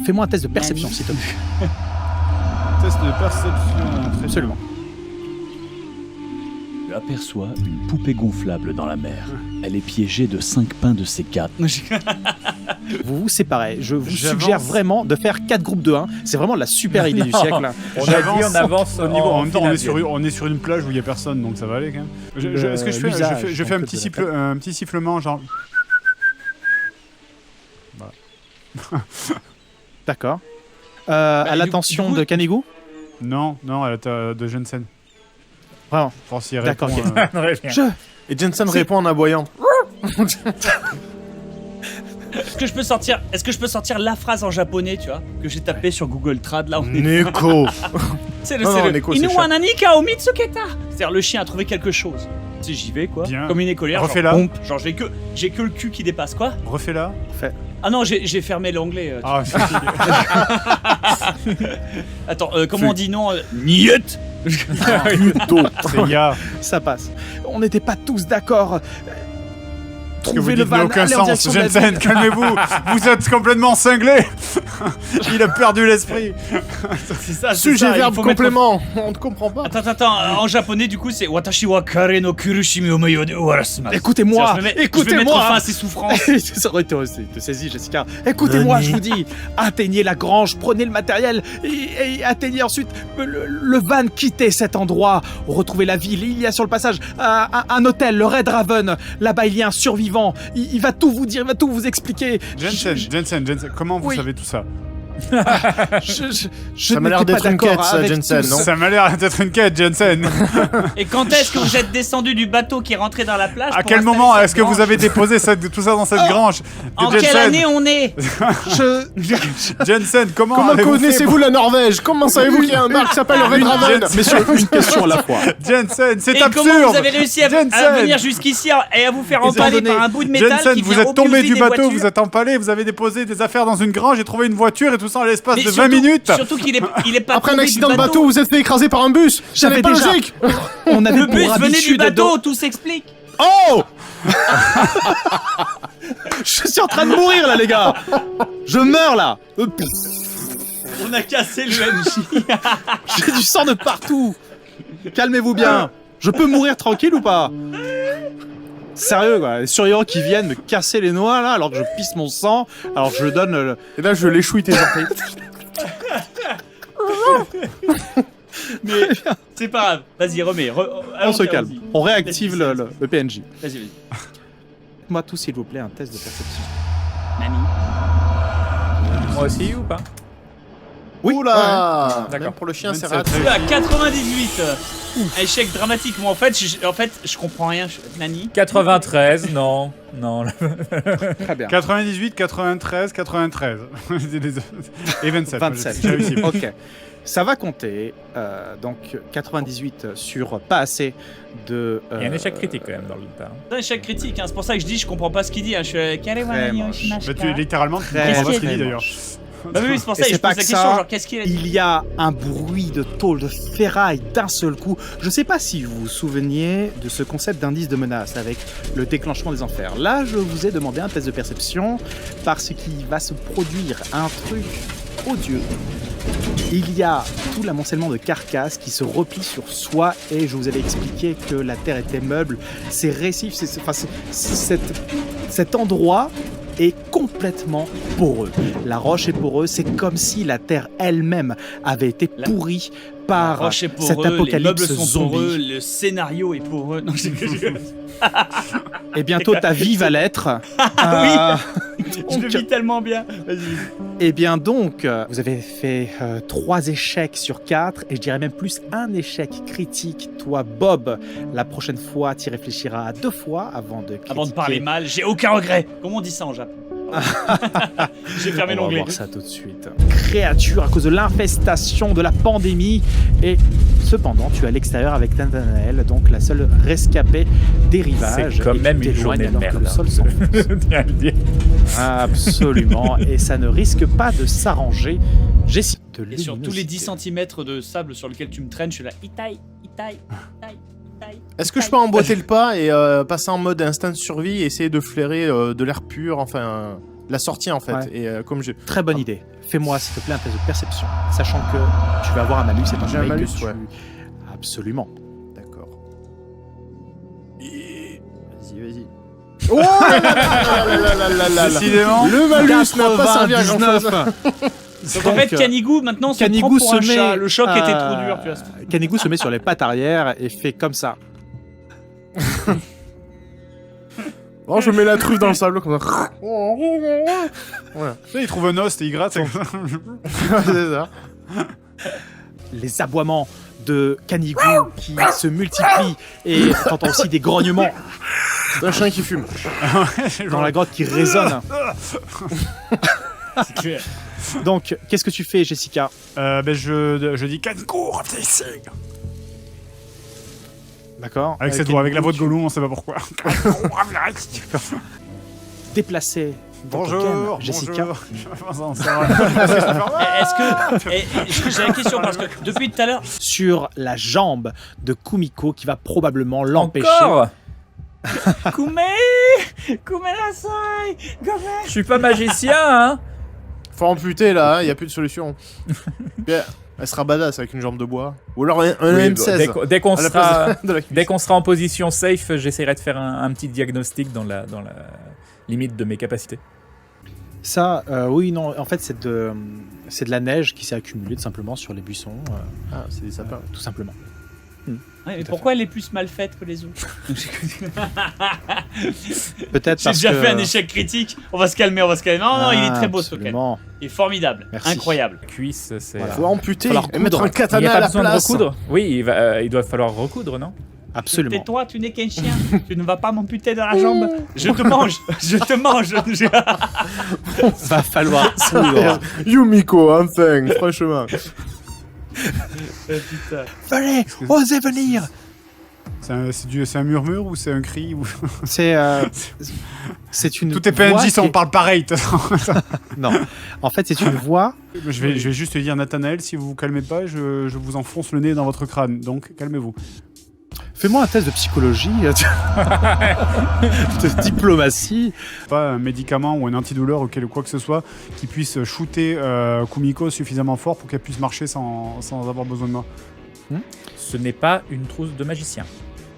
fais-moi un test de perception, s'il te plaît. Test de perception. Absolument. Tu aperçois une poupée gonflable dans la mer. Elle est piégée de 5 pains de C4. Vous vous séparez. Je vous J'avance. suggère vraiment de faire 4 groupes de 1. C'est vraiment la super idée du siècle. Là. On avance au niveau. En même temps, finale. on est sur une plage où il y a personne, donc ça va aller quand même. Est-ce que je fais un petit sifflement, genre. D'accord. À du l'attention coup- de Kanegu. Non, elle est de Jensen. Vraiment. Pour s'y D'accord, répondre. ok. Et Jensen répond en aboyant. Est-ce que je peux sortir la phrase en japonais, tu vois, que j'ai tapé sur Google Trad là. Neko. C'est Non, le Neko, c'est Inu chat. wa nanika o mitsuketa. C'est-à-dire le chien a trouvé quelque chose. Tu sais, j'y vais quoi. Bien. Comme une écolière. Refais-la. Genre, pompe. Genre j'ai que le cul qui dépasse quoi. Refais-la. Ah non, j'ai fermé l'onglet. Ah, Attends, comment on dit non Niet. c'est ya. Ça passe. On n'était pas tous d'accord. Ce que vous Trouvez le dites n'a van, aucun allez en sens. direction de la Jensen, ville. calmez-vous. Vous êtes complètement cinglé. Il a perdu l'esprit. C'est ça. c'est Sujet, ça, il verbe, faut mettre- complément. On ne comprend pas. Attends, en japonais du coup c'est Watashi wa kare no kurushimi o meyo de warasimasu. Écoutez-moi, Je vais mettre écoutez-moi. fin à ces souffrances. Ça aurait été te saisi, Jessica. Écoutez-moi, je vous dis, atteignez la grange, prenez le matériel et atteignez ensuite le van, quittez cet endroit, retrouvez la ville. Il y a sur le passage un hôtel, le Red Raven. Là-bas, il y a un survivant. Il va tout vous dire, il va tout vous expliquer. Jensen, comment vous Oui. savez tout ça? Je Ça m'a l'air n'étais pas d'être une d'accord quête, ça, avec Jensen, tout non Ça m'a l'air d'être une quête, Jensen. Et quand est-ce que vous êtes descendu du bateau qui est rentré dans la plage À pour quel installer moment cette est-ce que vous grange avez déposé tout ça dans cette grange? En Jensen, quelle année on est Jensen, comment Comment avez-vous fait connaissez-vous la Norvège? Comment savez-vous qu'il y a un bar qui s'appelle Red Raven? Messieurs, une question à la fois. Jensen, c'est Et absurde. comment vous avez réussi à Jensen. venir jusqu'ici et à vous faire Étant empaler donné- par un bout de métal Jensen, qui vous vient êtes tombé obnuser du des bateau, voitures. vous êtes empalé, vous avez déposé des affaires dans une grange et trouvé une voiture et tout ça en l'espace Mais de surtout- 20 minutes. Surtout qu'il est pas Après un tombé accident du de bateau, vous êtes fait écraser par un bus. Ça J'avais n'est pas déjà- logique. On avait Le pour bus venait du habitude bateau, tout s'explique. Oh Je suis en train de mourir là, les gars. Je meurs là. On a cassé le MJ. J'ai du sang de partout. Calmez-vous bien. Je peux mourir tranquille ou pas? Sérieux quoi, les survivants qui viennent me casser les noix là alors que je pisse mon sang, alors je donne le... Et là, je l'échouille tes orteils. Mais c'est pas grave. Vas-y, remets. On se calme, on réactive le PNJ. Vas-y. Moi tout s'il vous plaît un test de perception. Nani. Moi aussi ou pas? Oui. Oula. D'accord. Même pour le chien, c'est 27. raté. Oula, 98. Échec dramatique. Moi, en fait, je comprends rien. Nani. 93, non. Très bien. 98, 93, 93. Et 27. 27. J'ai réussi. Ok. Ça va compter. Donc 98 sur pas assez de... Il y a un échec critique quand même dans le tas. C'est un échec critique. Hein. C'est pour ça que je dis, je comprends pas ce qu'il dit. Hein. Je suis Très moche. Bah, tu littéralement, tu Très, comprends pas ce qu'il très dit d'ailleurs. moche. Bah oui, c'est pour ça Et que je c'est pas pose la que question. ça. Genre, qu'est-ce qu'il a dit? Il y a un bruit de tôle, de ferraille d'un seul coup. Je sais pas si vous vous souveniez de ce concept d'indice de menace avec le déclenchement des enfers. Là, je vous ai demandé un test de perception parce qu'il va se produire un truc odieux. Il y a tout l'amoncellement de carcasses qui se replient sur soi et je vous avais expliqué que la Terre était meuble. Ces récifs, cet endroit est complètement poreux. La roche est poreuse, c'est comme si la Terre elle-même avait été pourrie par Roche est cet poreux, les meubles apocalypse sont poreux, zombie. le scénario est poreux. Non, Et bientôt ta vie va l'être. je le vis tellement bien. Vas-y. Et bien donc, vous avez fait 3 échecs sur 4, et je dirais même plus un échec critique. Toi, Bob, la prochaine fois, tu y réfléchiras à 2 fois avant de critiquer. Avant de parler mal, j'ai aucun regret. Comment on dit ça en Japon? J'ai fermé On va l'onglet. voir ça tout de suite. Créature à cause de l'infestation de la pandémie. Et cependant, tu es à l'extérieur avec Nathanaël, donc la seule rescapée des rivages. C'est quand et tu même une t'éloignes journée de alors que merde. le sol s'enfonce. Je tiens à le dire. Absolument. Et ça ne risque pas de s'arranger. J'essaie de Et sur tous les 10 luminosité. cm de sable sur lequel tu me traînes, je suis là. Itai. Est-ce que je peux emboîter le pas et passer en mode instinct de survie et essayer de flairer de l'air pur, enfin la sortie en fait. Ouais. Et comme je. Très bonne idée. Fais-moi, s'il te plaît, un test de perception, sachant que tu vas avoir un malus. C'est pas J'ai un pareil malus, que tu- ouais. Absolument. D'accord. Vas-y. Oh Décidément. Le malus n'a pas servi à grand chose. 99. Donc en fait, Canigou, maintenant, se Canigou prend pour un se met, chat. Le choc était trop dur, tu vois. Canigou se met sur les pattes arrière et fait comme ça. Bon, je mets la truffe dans le sable comme ça. Voilà. Tu sais, il trouve un os et il gratte. c'est comme ça. C'est ça. Les aboiements de Canigou qui se multiplient et t'entends aussi des grognements C'est un chien qui fume. dans la grotte qui résonnent. C'est clair. Donc, qu'est-ce que tu fais, Jessica? Je dis Canigou, reviens ici. D'accord. Avec cette voix, avec la voix de Gollum, on sait pas pourquoi. Déplacé dans ton Bonjour, ken, Jessica. bonjour. Est-ce que j'ai la question parce que depuis tout à l'heure, Sur la jambe de Kumiko qui va probablement l'empêcher. Encore Kume Nasai, Je suis pas magicien, hein. Faut amputer là, y a plus de solution. Bien, elle sera badass avec une jambe de bois. Ou alors un Oui, M16. dès qu'on à la sera, place de la cuisse. dès qu'on sera en position safe, j'essaierai de faire un petit diagnostic dans la limite de mes capacités. Ça, oui, non, en fait, c'est de la neige qui s'est accumulée tout simplement sur les buissons, Ah, c'est des sapins. tout simplement. mais pourquoi elle est plus mal faite que les autres? Peut-être J'ai parce déjà que... fait un échec critique. On va se calmer. Non, il est très beau ce ken. Absolument. Il est formidable, Merci. incroyable. Cuisse, c'est. Voilà. Faut amputer Falloir et mettre coudre. un Il n'y katana a à pas la besoin de place. recoudre. Oui, il doit falloir recoudre, non? Absolument. Tais-toi, tu n'es qu'un chien. Tu ne vas pas m'amputer dans la jambe. Je te mange. Je te mange. Va falloir coudre. Yumiko, enfin, franchement. Putain. Venez, osez venir. C'est un murmure ou c'est un cri ou... C'est une Tout est voix PNJ, ça qui on parle pareil. de toute façon. Non, en fait, c'est une voix. je vais juste te dire, Nathanaël, si vous vous calmez pas, je vous enfonce le nez dans votre crâne. Donc, calmez-vous. Fais-moi un test de psychologie, de diplomatie. Pas un médicament ou un antidouleur ou quoi que ce soit qui puisse shooter Kumiko suffisamment fort pour qu'elle puisse marcher sans avoir besoin de moi. Ce n'est pas une trousse de magicien.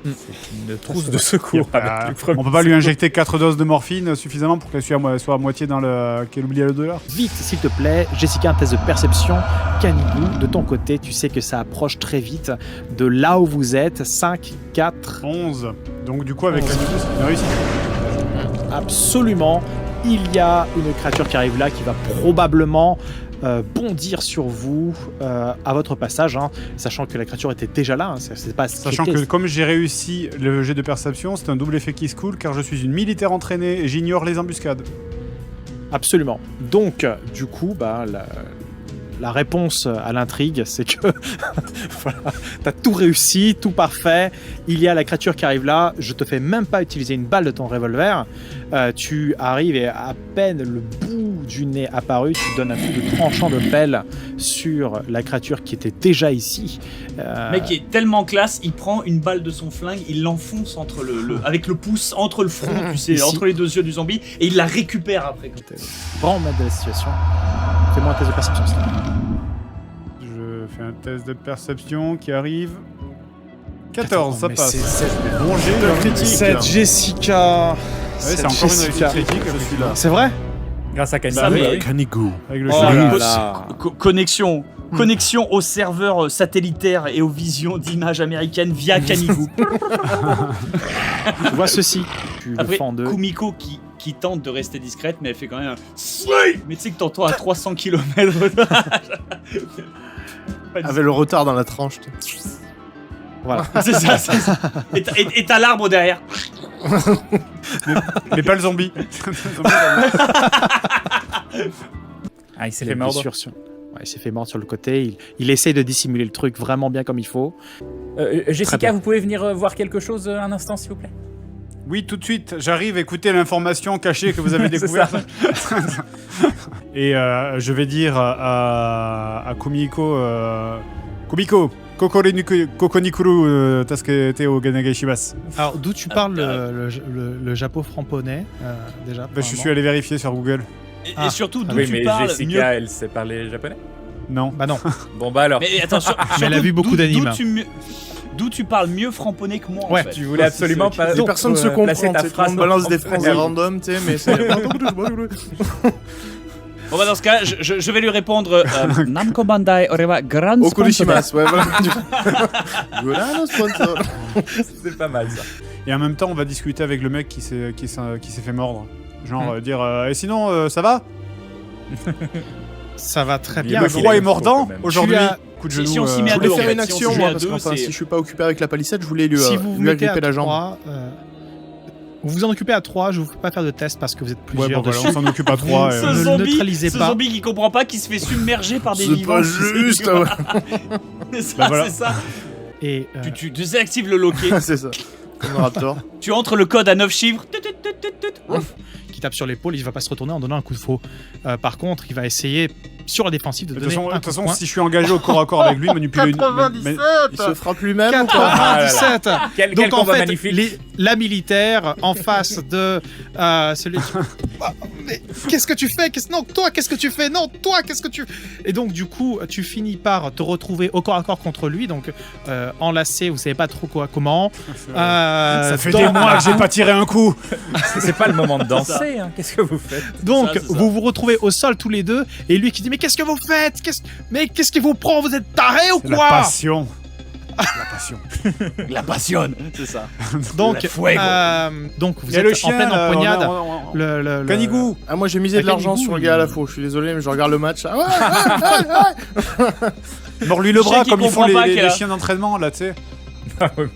Hmm. C'est une trousse de secours. avec les On peut pas lui injecter 4 doses de morphine suffisamment pour qu'elle soit à moitié dans le... qu'elle oublie le dollar. Vite, s'il te plaît, Jessica, un test de perception. Canigou, de ton côté, tu sais que ça approche très vite de là où vous êtes. 5, 4. 11. Donc du coup avec la Canigou, c'est une réussite. Absolument. Il y a une créature qui arrive là qui va probablement bondir sur vous à votre passage, hein, sachant que la créature était déjà là. Hein, c'est pas Sachant que comme j'ai réussi le jet de perception, c'est un double effet qui se coule car je suis une militaire entraînée et j'ignore les embuscades. Absolument. Donc, du coup, bah, la réponse à l'intrigue, c'est que voilà, t'as tout réussi, tout parfait. Il y a la créature qui arrive là. Je te fais même pas utiliser une balle de ton revolver. Tu arrives et à peine le bout du nez apparu, tu donnes un coup de tranchant de pelle sur la créature qui était déjà ici. Le mec est tellement classe, il prend une balle de son flingue, il l'enfonce entre avec le pouce entre le front, tu sais, Ici. entre les deux yeux du zombie, et il la récupère après. Vraiment maître de la situation. Fais-moi un test de perception, s'il te plaît. Je fais un test de perception qui arrive. 14, ça Mais passe. c'est Bon jet, Le critique. cette Jessica. Ouais, c'est encore une réussite critique. Je suis là. C'est vrai? Grâce à Canigou. Bah oui. oui. Canigou. Avec le Oh chien. là Co- là. Connexion au serveur satellitaire et aux visions d'images américaines via Canigou. Tu vois ceci. Tu le Après, fends en deux. Kumiko qui tente de rester discrète, mais elle fait quand même un slay. Mais tu sais que t'entends à 300 km de Avec le retard dans la tranche. Voilà. C'est ça. Et t'as l'arbre derrière. Mais pas le zombie. Ah, il s'est Il fait a une mordre. blessure sur- Ouais, il s'est fait mordre sur le côté. Il essaye de dissimuler le truc vraiment bien comme il faut. Très Jessica, bien. vous pouvez venir voir quelque chose un instant, s'il vous plaît? Oui, tout de suite, j'arrive, écoutez l'information cachée que vous avez C'est découverte. Et je vais dire à Kumiko... Kumiko, Kokonikuru Tasukete o Ganage Shibas. Alors, d'où tu parles le japo franponais, déjà Je suis allé vérifier sur Google. Et surtout, d'où Oui, tu mais parles Jessica, mieux. elle sait parler japonais. Non. Bah non. Bon bah alors, Mais attention, Mais elle a vu beaucoup d'animes. D'où tu parles mieux franponais que moi, Ouais, en fait. tu voulais absolument pas. Et personne se comprend, placer ta tu sais, phrase on balance des dans- phrases random, tu sais, mais c'est... Bon bah dans ce cas, je vais lui répondre Namco Bandai Orewa Grand Okurishimasu, ouais, voilà. Voilà, sponsor. C'est pas mal ça. Et en même temps, on va discuter avec le mec qui s'est fait mordre. Genre dire et sinon ça va. Ça va très Il bien. est Le qu'il froid a est une mordant faute, quand même. aujourd'hui. Tu as- Coup de Si genou. on s'y met à Je deux, voulais en faire fait, une si on action, se met moi, à parce deux, qu'enfin, c'est- si je suis pas occupé avec la palissade, je voulais lui Si vous vous mettez à agripper la jambe. 3, vous vous en occupez à 3, je vous fais pas faire de test parce que vous êtes Ouais, plusieurs bon, voilà, dessus. on s'en occupe à 3. Ce Ce ne le zombie, neutralisez ce pas. zombie qui comprend pas, qui se fait submerger par des C'est vivants. pas tu sais, juste, tu vois. ouais. C'est ça, Bah voilà. c'est ça. Et Tu désactives le loquet, C'est ça. Comme le Raptor. tu entres le code à 9 chiffres. Tut, tut, tut, tut, tut. qui tape sur l'épaule, il va pas se retourner en donnant un coup de faux. Par contre, il va essayer sur la défensive de De donner toute un coup de façon, poing. si je suis engagé au corps à corps avec lui, manipuler une. Il se frappe lui-même ou pas 97. Quel Donc en combat fait, magnifique. la militaire en face de celui qui... Ah, mais qu'est-ce que tu fais? Non, toi, qu'est-ce que tu fais? Non, toi, qu'est-ce que tu... Et donc, du coup, tu finis par te retrouver au corps à corps contre lui, donc enlacé, vous savez pas trop comment. Ça fait dans- des mois que j'ai pas tiré un coup. C'est pas le moment de danser, hein. Qu'est-ce que vous faites? Donc, C'est ça. vous vous retrouvez au sol tous les deux, et lui qui dit, mais qu'est-ce que vous faites? Mais qu'est-ce qui vous prend? Vous êtes tarés ou La quoi? passion. La passion. La passionne, c'est ça. Donc, La fuego. donc vous Il y a êtes le en chien. pleine empoignade. Le Canigou. Ah, moi j'ai misé de Avec l'argent Canigou, sur le il- gars à la faux, je suis désolé, mais je regarde le match. Ah, ouais. Mord-lui le Chien bras qui comme ils font comprend pas les qu'il a- chiens d'entraînement là, tu sais.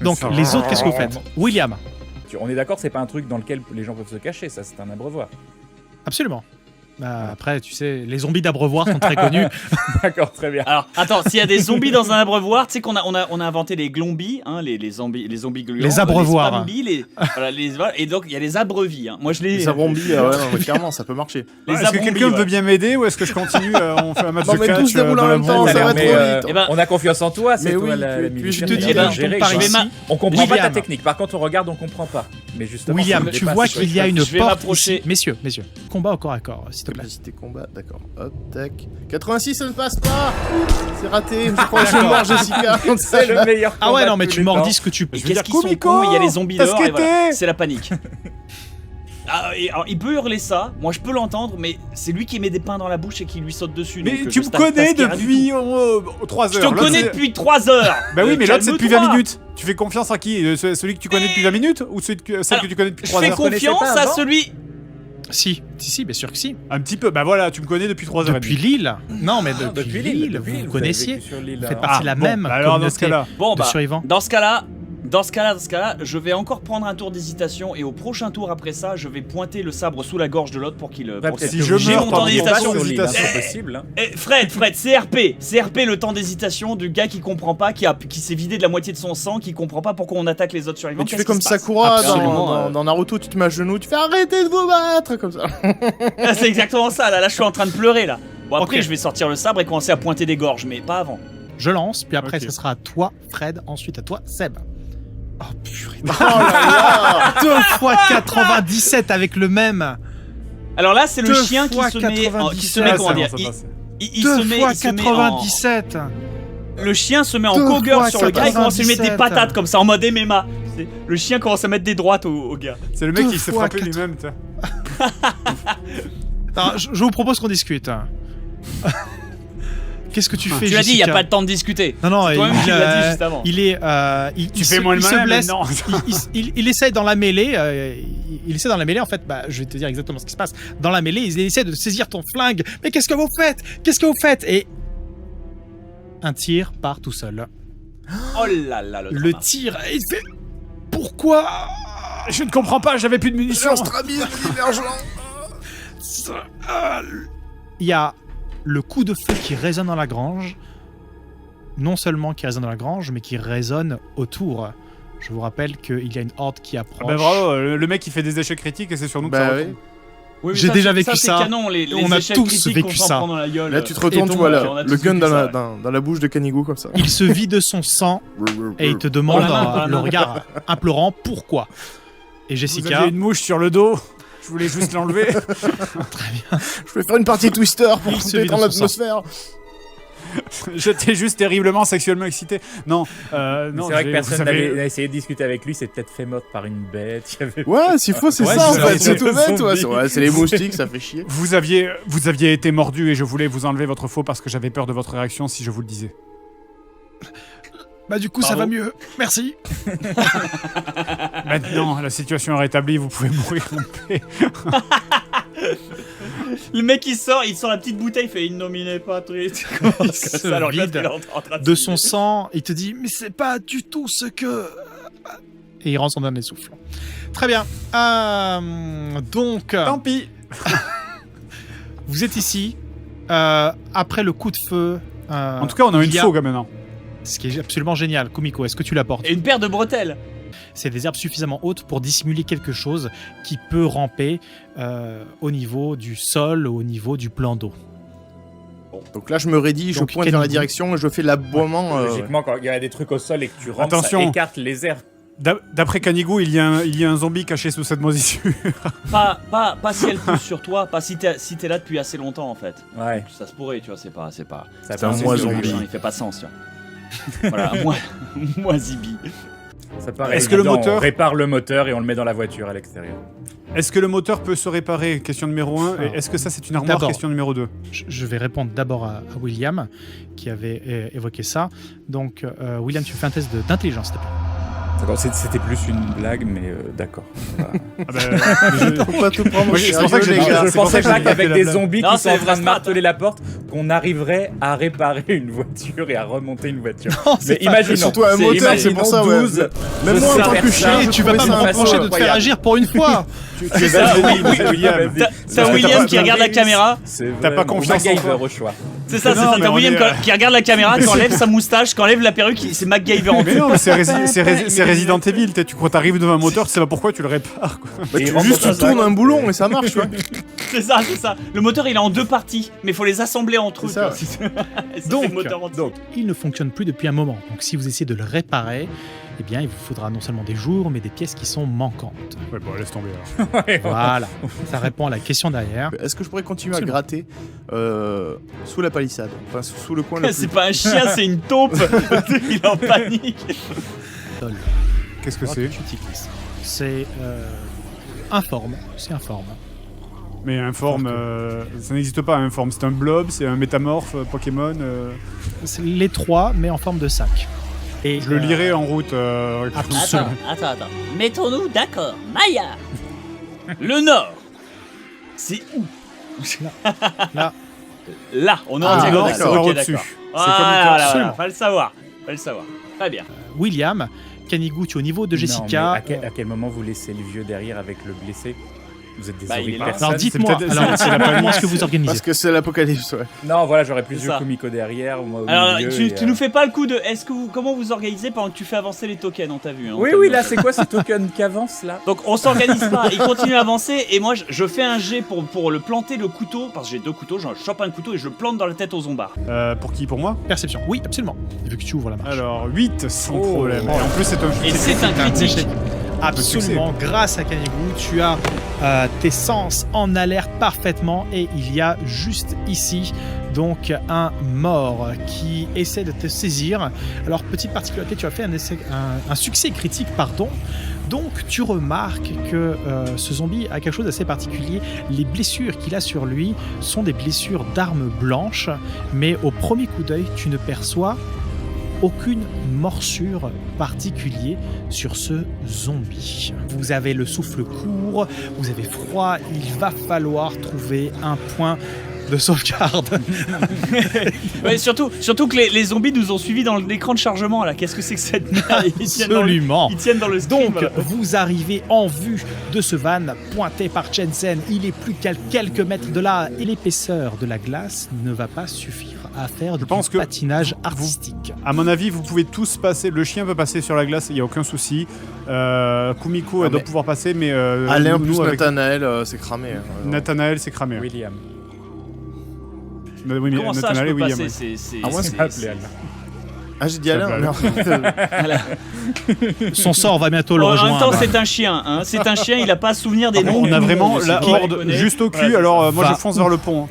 Donc, les autres, qu'est-ce que vous faites? William. On est d'accord, c'est pas un truc dans lequel les gens peuvent se cacher, ça c'est un abreuvoir. Absolument. Après, tu sais, les zombies d'abreuvoir sont très connus. D'accord, très bien. Alors, attends, s'il y a des zombies dans un abreuvoir, tu sais qu'on a inventé les glombies, hein, les zombies gluants, Les abreuvoirs. les spambies, voilà, et donc il y a les abreuvis. Hein. Moi je les. Les abrombis, ouais, non, mais clairement, ça peut marcher. les Est-ce que abrombis, quelqu'un ouais. veut bien m'aider ou est-ce que je continue On fait un match Non, de mais tout catch se déroule dans en la même temps, boue. ça va Mais, trop vite. Eh ben, on a confiance en toi, c'est Mais toi oui, la puis militaire. je te qui dis, va donc, gérer par ça. ici, On comprend pas ta William. technique, par contre on regarde, on comprend pas. Mais justement, William, ça me tu dépasse, vois c'est qu'il y a une Je vais porte m'approcher. ici. Messieurs, combat au corps à corps, s'il te plaît. Capacité combat, d'accord. Hop, tac. 86, ça ne passe pas. C'est raté. Je crois que je mors, Jessica. C'est le meilleur Ah ouais, combat non, de mais tous tu les temps. mordis ce que tu peux. Et Je veux qu'est-ce dire, qu'ils sont Kumiko, cons, il y a les zombies t'as dehors, et voilà, skaté. c'est la panique. Alors, il peut hurler ça, moi je peux l'entendre, mais c'est lui qui met des pains dans la bouche et qui lui saute dessus. Mais donc, tu je me connais tasquerai du depuis tout. 3 Je heures. te L'autre, connais c'est- depuis 3 heures. Bah oui, mais l'autre c'est depuis 20 calme-toi. minutes. Tu fais confiance à qui Celui que tu connais depuis 20 minutes ou celle Alors, que tu connais depuis Je 3 fais heures confiance pas à avant celui. Si, bien sûr que si. Un petit peu. Bah voilà, tu me connais depuis 3 heures. et Depuis demie. Lille. Non, mais depuis Lille, depuis vous Lille, vous avez connaissiez. vécu sur l'île, Vous faites là. partie de la bon, même bah alors dans ce communauté cas-là. Bon de bah, survivants. dans ce cas-là, je vais encore prendre un tour d'hésitation et au prochain tour après ça, je vais pointer le sabre sous la gorge de l'autre pour qu'il. Ouais, pour peut-être si qu'il- que je vous J'ai meurs mon pendant temps qu'il y a d'hésitation. pas sur l'île, hein, d'hésitation. c'est possible. hein. Eh, Fred, CRP, le temps d'hésitation du gars qui comprend pas, qui s'est vidé de la moitié de son sang, qui comprend pas pourquoi on attaque les autres survivants. Mais tu Qu'est-ce fais comme qui se passe Sakura Absolument, dans Naruto, tu te mets à genoux, tu fais arrêtez de vous battre comme ça. Ah, c'est exactement ça, là je suis en train de pleurer là. Bon après Ok. je vais sortir le sabre et commencer à pointer des gorges, mais pas avant. Je lance, puis après, Ok. ce sera à toi, Fred, ensuite à toi, Seb. Oh purée. Oh là là. 2 fois 97 avec le même. Alors là c'est le 2 chien qui fois se met, 97. comment Ah, dire, ça passe. il 2 se met, fois il se met en- 97. Le chien se met en 2 cougar fois sur le gars et commence à lui mettre des 97. patates comme ça en mode MMA. Le chien commence à mettre des droites au gars. C'est le mec 2 qui s'est fois frappé 4. lui-même. tu sais. Alors, je vous propose qu'on discute. Qu'est-ce que tu fais, Tu l'as dit, il n'y a Jessica pas de temps de discuter. Non, non, C'est toi-même qui l'as dit juste avant. il est. Tu il fais se- moins le il se malin blesse. maintenant. Il essaie dans la mêlée. Il essaie dans la mêlée, en fait. Je vais te dire exactement ce qui se passe. Dans la mêlée, il essaie de saisir ton flingue. Mais qu'est-ce que vous faites? Qu'est-ce que vous faites? Et. Un tir part tout seul. Oh là là, Le drama. tir, il fait. Pourquoi? Je ne comprends pas, j'avais plus de munitions. Il y a le coup de feu qui résonne dans la grange. Non seulement qui résonne dans la grange, mais qui résonne autour. Je vous rappelle qu'il y a une horde qui Ah approche. bah bravo, le mec il fait des échecs critiques et c'est sur nous que ça Bah retombe. oui. Oui, mais J'ai ça, déjà c'est- vécu c'est ça. canon, les On a échecs tous critiques vécu qu'on s'en ça. prend dans la gueule. Là, tu te retournes, Et tu vois donc, on là, a le tous gun vécu ça, ouais. dans la bouche de Kanigo comme ça. Il se vide de son sang et il te demande Dans la main, dans la le main. regard implorant pourquoi. Et Vous Jessica, aviez une mouche sur le dos. Je voulais juste l'enlever. Je vais faire une partie Twister pour Il se vide détendre dans son l'atmosphère. J'étais juste terriblement sexuellement excité. Non, non. C'est vrai que vous personne savez- n'avait essayé de discuter avec lui, c'est peut-être fait mordre par une bête. Il y avait- Ouais, s'il faut, c'est Ouais, ça en c'est ça, fait. c'est C'est tout le bête, ouais. zombie. Ouais, c'est les moustiques, ça fait chier. Vous aviez été mordu et je voulais vous enlever votre faux parce que j'avais peur de votre réaction si je vous le disais. bah du coup ça va mieux. Merci. Maintenant, la situation est rétablie, vous pouvez mourir en paix. Le mec il sort la petite bouteille, il fait Innominé Patris. Il se vide de son sang, il te dit mais c'est pas du tout ce que... Et il rend son dernier souffle. Très bien. Donc, Tant pis. vous êtes ici. Après le coup de feu... En tout cas, on a une il y a- faux maintenant. Ce qui est absolument génial. Kumiko, est-ce que tu l'apportes? Et une paire de bretelles. C'est des herbes suffisamment hautes pour dissimuler quelque chose qui peut ramper au niveau du sol, au niveau du plan d'eau. Donc là, je me raidis, je Donc, pointe vers la Kanigo. direction et je fais l'aboiement. Logiquement, quand il y a des trucs au sol et que tu rentres, Attention. ça écarte les herbes. D'après Kanigo, il y a un zombie caché sous cette moisissure. Pas si elle pousse sur toi, pas si t'es là depuis assez longtemps en fait. Ouais. Ça se pourrait, tu vois, c'est pas. Ça C'est un passe, mois c'est zombie. évident. Il fait pas sens, tu vois. Voilà, moi Zibi. Ça paraît Est-ce que le évident, moteur- on répare le moteur et on le met dans la voiture à l'extérieur. Est-ce que le moteur peut se réparer? Question numéro 1. Alors, Et est-ce que ça, c'est une armoire? d'abord. Question numéro 2. Je vais répondre d'abord à William, qui avait évoqué ça. Donc, William, tu fais un test d'intelligence, s'il te plaît. D'accord, c'était plus une blague, mais d'accord. Faut pas tout prendre au Moi, c'est pour ça que sérieux, j'ai- les gars. Je c'est pour ça pensais que pas j'ai qu'avec fait la des blague. zombies Non, qui c'est sont en train de vrai, marteler la porte, qu'on arriverait à réparer une voiture et à remonter une voiture. Mais Et imaginons. surtout un moteur, c'est pour ça, ouais. 12, Même moi, en tant que chien, Et je tu vas pas trouvais me ça reprocher de te faire agir pour une fois. Tu es William. T'as William qui regarde la caméra. T'as pas confiance en toi. au choix. C'est ça, Non, c'est ça. mais T'as on William est, qui regarde la caméra, qui enlève sa moustache, qui enlève la perruque, c'est MacGyver en Mais dessous. non, mais c'est Resident Evil. Tu crois t'arrives devant un moteur, tu sais pas pourquoi tu le répares. Quoi. Bah, Et tu rentre juste dans tu sa tournes sac. un boulon et ça marche, tu vois. C'est ça. Le moteur il est en deux parties, mais il faut les assembler entre eux. C'est ça. tu vois. Et ça, Donc, c'est le moteur en dessous. Il ne fonctionne plus depuis un moment. Donc, si vous essayez de le réparer, eh bien, il vous faudra non seulement des jours, mais des pièces qui sont manquantes. Ouais, bon, laisse tomber alors. Voilà. Ça répond à la question derrière. Est-ce que je pourrais continuer à Absolument. gratter sous la palissade, enfin sous le coin le C'est plus... pas un chien, c'est une taupe. Il est en panique. Qu'est-ce que c'est? C'est informe. C'est informe. Mais informe, ça n'existe pas, informe. C'est un blob, c'est un métamorphe Pokémon. C'est les trois, mais en forme de sac. Et Je le lirai en route. Absolument. Attends. Mettons-nous d'accord. Maya. Le nord. C'est où? Là. Là, on est en Ah, diagonale. d'accord, Ok, au-dessus. d'accord. C'est Absolument. Voilà, fallait le savoir. Très bien. William, Kanigu, tu es au niveau de Non, Jessica. mais à quel moment vous laissez le vieux derrière avec le blessé? Vous êtes des Bah, il horribles est là. personnes. Alors dites-moi, peut-être- alors, c'est la comment est-ce que vous organisez? Parce que c'est l'apocalypse, ouais. Non, voilà, j'aurais plus C'est vu ça. Kumiko derrière. Ou moi au Alors, milieu, tu nous fais pas le coup de. Comment vous organisez pendant que tu fais avancer les tokens? On t'a vu. Hein, on Oui, t'a oui, vu. là, c'est quoi ce token qui avance là? Donc on s'organise pas, il continue à avancer et moi je fais un jet pour le planter le couteau, parce que j'ai deux couteaux, je chope un couteau et je le plante dans la tête aux zombards. Pour qui? Pour moi? Perception. Oui, absolument. Vu que tu ouvres la marche. Alors, 8 sans Oh. problème. Et en plus, c'est un Et c'est un critique. Absolument. Grâce à Kanigu, tu as tes sens en alerte parfaitement et il y a juste ici donc un mort qui essaie de te saisir. Alors petite particularité, tu as fait un succès critique, pardon. Donc tu remarques que ce zombie a quelque chose d'assez particulier. Les blessures qu'il a sur lui sont des blessures d'armes blanches, mais au premier coup d'œil, tu ne perçois aucune morsure particulière sur ce zombie. Vous avez le souffle court, vous avez froid, il va falloir trouver un point de sauvegarde. Ouais, surtout que les zombies nous ont suivis dans l'écran de chargement là. Qu'est-ce que c'est que cette merde? Ils tiennent dans le- Absolument. Ils tiennent dans le stream. Donc, là. vous arrivez en vue de ce van pointé par Jensen. Il est plus qu'à quelques mètres de là et l'épaisseur de la glace ne va pas suffire à faire du pense que patinage artistique. À mon avis, vous pouvez tous passer. Le chien peut passer sur la glace, il n'y a aucun souci. Kumiko, elle doit mais- pouvoir passer, mais. Alain nous, plus avec Nathanaël, c'est cramé. hein. Nathanaël, c'est cramé. William. Oui, mais Comment ça, je Nathanaël et peux William. passer ouais. Ah, moi, c'est- C'est appelé Alain. Ah, j'ai dit Alain Ça non. Son sort va bientôt le En même temps, rejoindre. c'est un chien. Hein. C'est un chien, il a pas à se souvenir des noms. On a du vraiment monde, la c'est qui horde connaît. juste au cul, Ouais, alors moi Va je fonce vers le pont.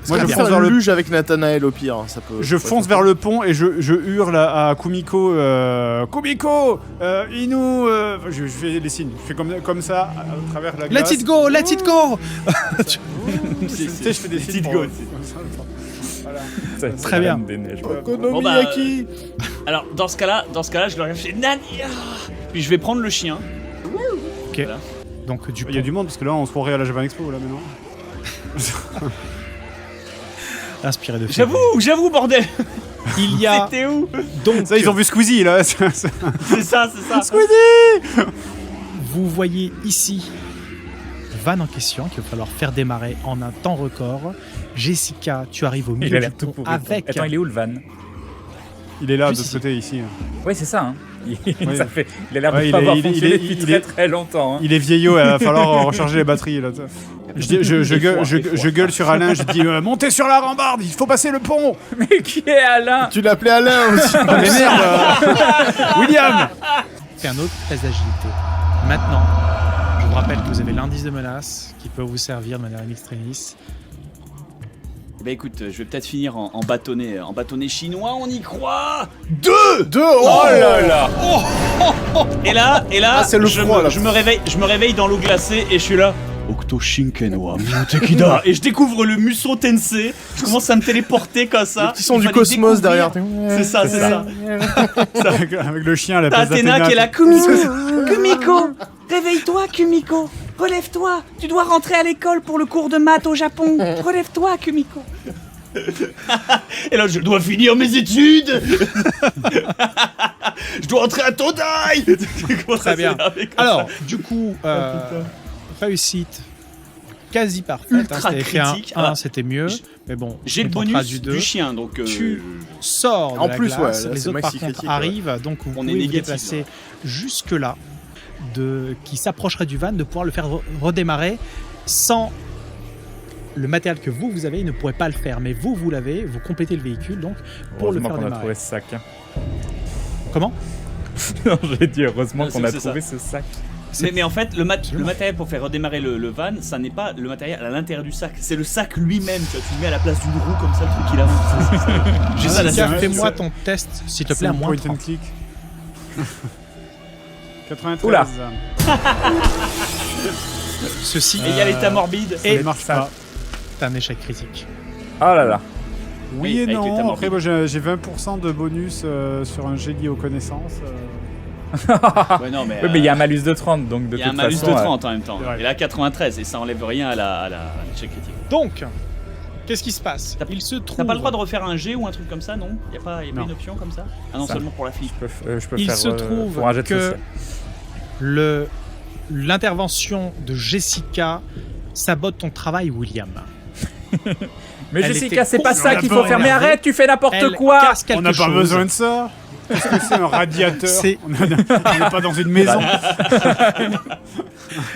Moi je Moi, fonce vers le luge avec Nathanaël au pire. Ça peut. Je fonce vers le pont et je hurle à Kumiko, Kumiko, Inu, je fais les signes, je fais comme ça à travers la glace. Let it go, let it go. Tu sais, je fais des Let signes. it pour- go, C'est Très la bien. Reine des Neiges. Bon, bah, Alors, dans ce cas-là, je le regarde, je fais Nania. Puis je vais prendre le chien. Ok. Donc du Il y a du monde parce que là on se croirait à la Japan Expo là maintenant. inspiré de J'avoue, bordel. Il y a C'était où? donc Ça ils ont vu Squeezie là. C'est ça. vous voyez ici Van en question qu'il va falloir faire démarrer en un temps record. Jessica, tu arrives au Il milieu a du l'air tout pont pourri. avec Attends, il est où le van? Il est là de Juste ce côté ici. Oui, c'est ça. Hein. Ouais. Ça fait... Il a l'air de Ouais, pas avoir il fonctionné est- depuis il très est- très longtemps. Hein. Il est vieillot, il va falloir recharger les batteries là. Je gueule sur Alain, je dis montez sur la rambarde, il faut passer le pont. Mais qui est Alain? Tu l'appelais Alain aussi. Ah, mais merde William. fait un autre test d'agilité. Maintenant, je vous rappelle que vous avez l'indice de menace qui peut vous servir de manière in extremis. Bah écoute, je vais peut-être finir en bâtonnet chinois, on y croit. Deux. Oh là là! Et là, Ah, c'est le froid, là. je me réveille dans l'eau glacée et je suis là. Octo Shinken wa Tekida. Et je découvre le Musou Tensei. Je commence à me téléporter comme ça. Le petit son Il du fallait cosmos découvrir. derrière. C'est ça. Avec le chien à la T'as place Athéna d'Athéna. qui est là. Kumiko, réveille-toi, Kumiko. Relève-toi. Tu dois rentrer à l'école pour le cours de maths au Japon. Relève-toi, Kumiko. Et là, je dois finir mes études. Je dois entrer à Todai. Très bien. Alors, du coup, réussite quasi parfaite. Ultra C'était écrit un critique. 1, Ah, c'était mieux. j- Mais bon, J'ai le on tentera bonus deux. du chien, donc. Tu sors de En la plus, glace. ouais, là, Les c'est autres, par maxi contre, critique, ouais. arrivent. Donc, vous On pouvez est vous négatif, déplacer jusque-là, qui s'approcherait du van, de pouvoir le faire redémarrer sans le matériel que vous avez. Il ne pourrait pas le faire, mais vous l'avez. Vous complétez le véhicule, donc, pour le Heureusement faire qu'on a démarrer. trouvé ce sac. hein. Comment Non, j'ai dit heureusement Ah, qu'on a c'est trouvé ce sac. Mais en fait, le matériel pour faire redémarrer le van, ça n'est pas le matériel à l'intérieur du sac, c'est le sac lui-même. Tu vois, tu le mets à la place d'une roue comme ça, le truc il avance. J'ai ça, la Jessica, c'est- fais-moi c'est- ton test, s'il te C'est plaît, à un moins point 30. and click. 93. Oula. Ceci Et il y a l'état morbide. Ça Et ne marche ça- pas. est un échec critique. Oh là là. Oui et avec l'état non. morbide. Après, moi j'ai 20% de bonus sur un jet lié aux connaissances. Ouais, non, mais Oui, mais il y a un malus de 30, donc de il y a un toute malus façon. de 30 en même temps. c'est vrai. Et là, 93, et ça enlève rien à l'échec critique. Donc, qu'est-ce qui se passe T'as- Il se trouve. T'as pas le droit de refaire un G ou un truc comme ça, non? Y a pas Non. une option comme ça? Ah non, Ça. seulement pour la fille. Je peux Il faire se trouve pour un jet de que social. l'intervention de Jessica sabote ton travail, William. Mais Elle Jessica, était c'est pas ça qu'il faut complètement faire. Mais énervée. arrête, tu fais n'importe Elle quoi. casse quelque On n'a pas chose. besoin de ça. Qu'est-ce que c'est un radiateur C'est- On n'est pas dans une maison.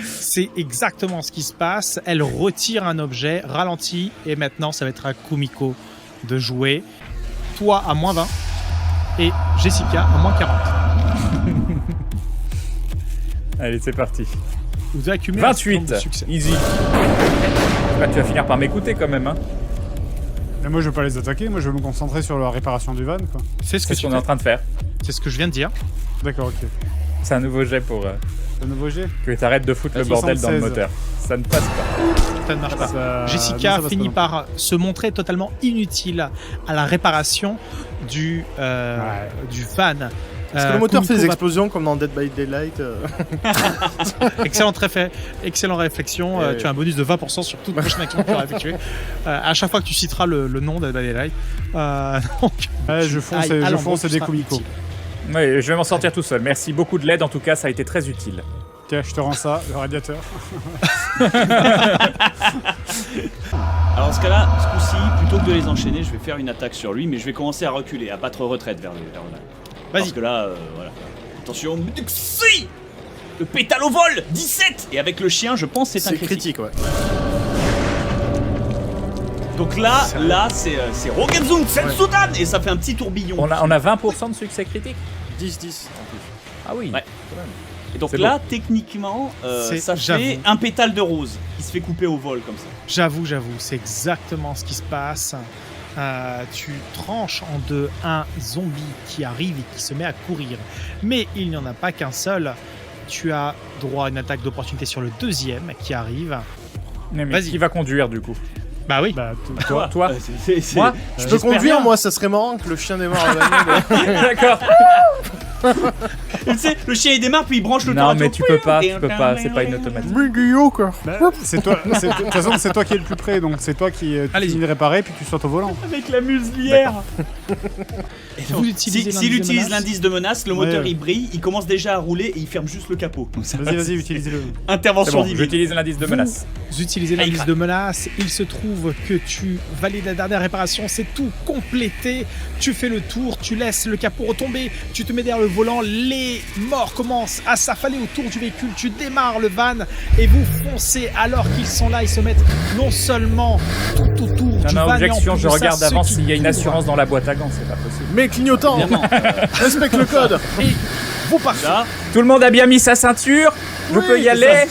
C'est exactement ce qui se passe. Elle retire un objet, ralentit, et maintenant, ça va être à Kumiko de jouer. Toi à moins 20 et Jessica à moins 40. Allez, c'est parti. Vous avez accumulé un certain nombre 28. de succès. Easy. Bah, tu vas finir par m'écouter quand même. Hein. Mais moi je veux pas les attaquer, moi je veux me concentrer sur la réparation du van quoi. C'est ce que C'est ce tu qu'on est en fais. train de faire. C'est ce que je viens de dire. D'accord, ok. C'est un nouveau jet pour Un nouveau jet que t'arrêtes de foutre le À bordel dans le 76. moteur. Ça ne passe pas. Ça ne marche pas. Ça- non, Jessica ça passe finit pas non par se montrer totalement inutile à la réparation du van. Est-ce que le moteur fait des Kumiko va- explosions comme dans Dead by Daylight Excellente réflexion. Ouais. Tu as un bonus de 20% sur toute prochaine action que tu auras effectuée. À chaque fois que tu citeras le nom de Daylight. Donc, Ouais, je fonce, aille à je l'endroit fonce où et tu des seras Kumiko. utile. Oui, je vais m'en sortir tout seul. Merci beaucoup de l'aide. En tout cas, ça a été très utile. Tiens, je te rends ça, le radiateur. Alors, dans ce cas-là, ce coup-ci, plutôt que de les enchaîner, je vais faire une attaque sur lui, mais je vais commencer à reculer, à battre retraite vers le van. Vas-y. Parce que là, voilà. Attention, si le pétale au vol 17. Et avec le chien, je pense que c'est un C'est critique. critique, ouais. Donc là, c'est Rogenzung Sensudan et ça fait un petit tourbillon. On a 20% de succès critique. 10-10. Ah oui. Ouais. Et donc C'est là, techniquement, ça j'avoue. fait un pétale de rose. Il se fait couper au vol comme ça. J'avoue, c'est exactement ce qui se passe. Tu tranches en deux un zombie qui arrive et qui se met à courir. Mais il n'y en a pas qu'un seul. Tu as droit à une attaque d'opportunité sur le deuxième qui arrive. Mais Vas-y. qui va conduire du coup? Bah oui. Bah, Toi C'est- Moi Je peux J'espère conduire, bien. moi, ça serait marrant que le chien démarre la bagnole. D'accord. Tu sais, le chien il démarre puis il branche le Non, tour. mais tu peux pas, c'est pas une automatique. Guillaume, quoi. bah, c'est toi. De toute façon, c'est toi qui es le plus près, donc c'est toi qui Allez-y. finis de réparer, puis tu sautes au volant. Avec la muselière. Vous utilisez S'il l'indice de utilise menace l'indice de menace, le moteur Ouais. il brille, il commence déjà à rouler et il ferme juste le capot. Donc ça Vas-y, passe. utilisez-le. C'est Intervention bon, divine. j'utilise l'indice de menace. Vous utilisez Ah, il l'indice craque. de menace. Il se trouve que tu valides la dernière réparation. C'est tout complété. Tu fais le tour. Tu laisses le capot retomber. Tu te mets derrière le volant. Les morts commencent à s'affaler autour du véhicule. Tu démarres le van et vous foncez alors qu'ils sont là. Ils se mettent non seulement tout autour Non, du non, van, mais en objection, plus je de ça, regarde ceux avant qui s'il y a une courent. assurance dans la boîte à gants, c'est pas possible. Mais clignotant, respecte le code. Et vous partez. Là, Tout le monde a bien mis sa ceinture. Je peux y aller.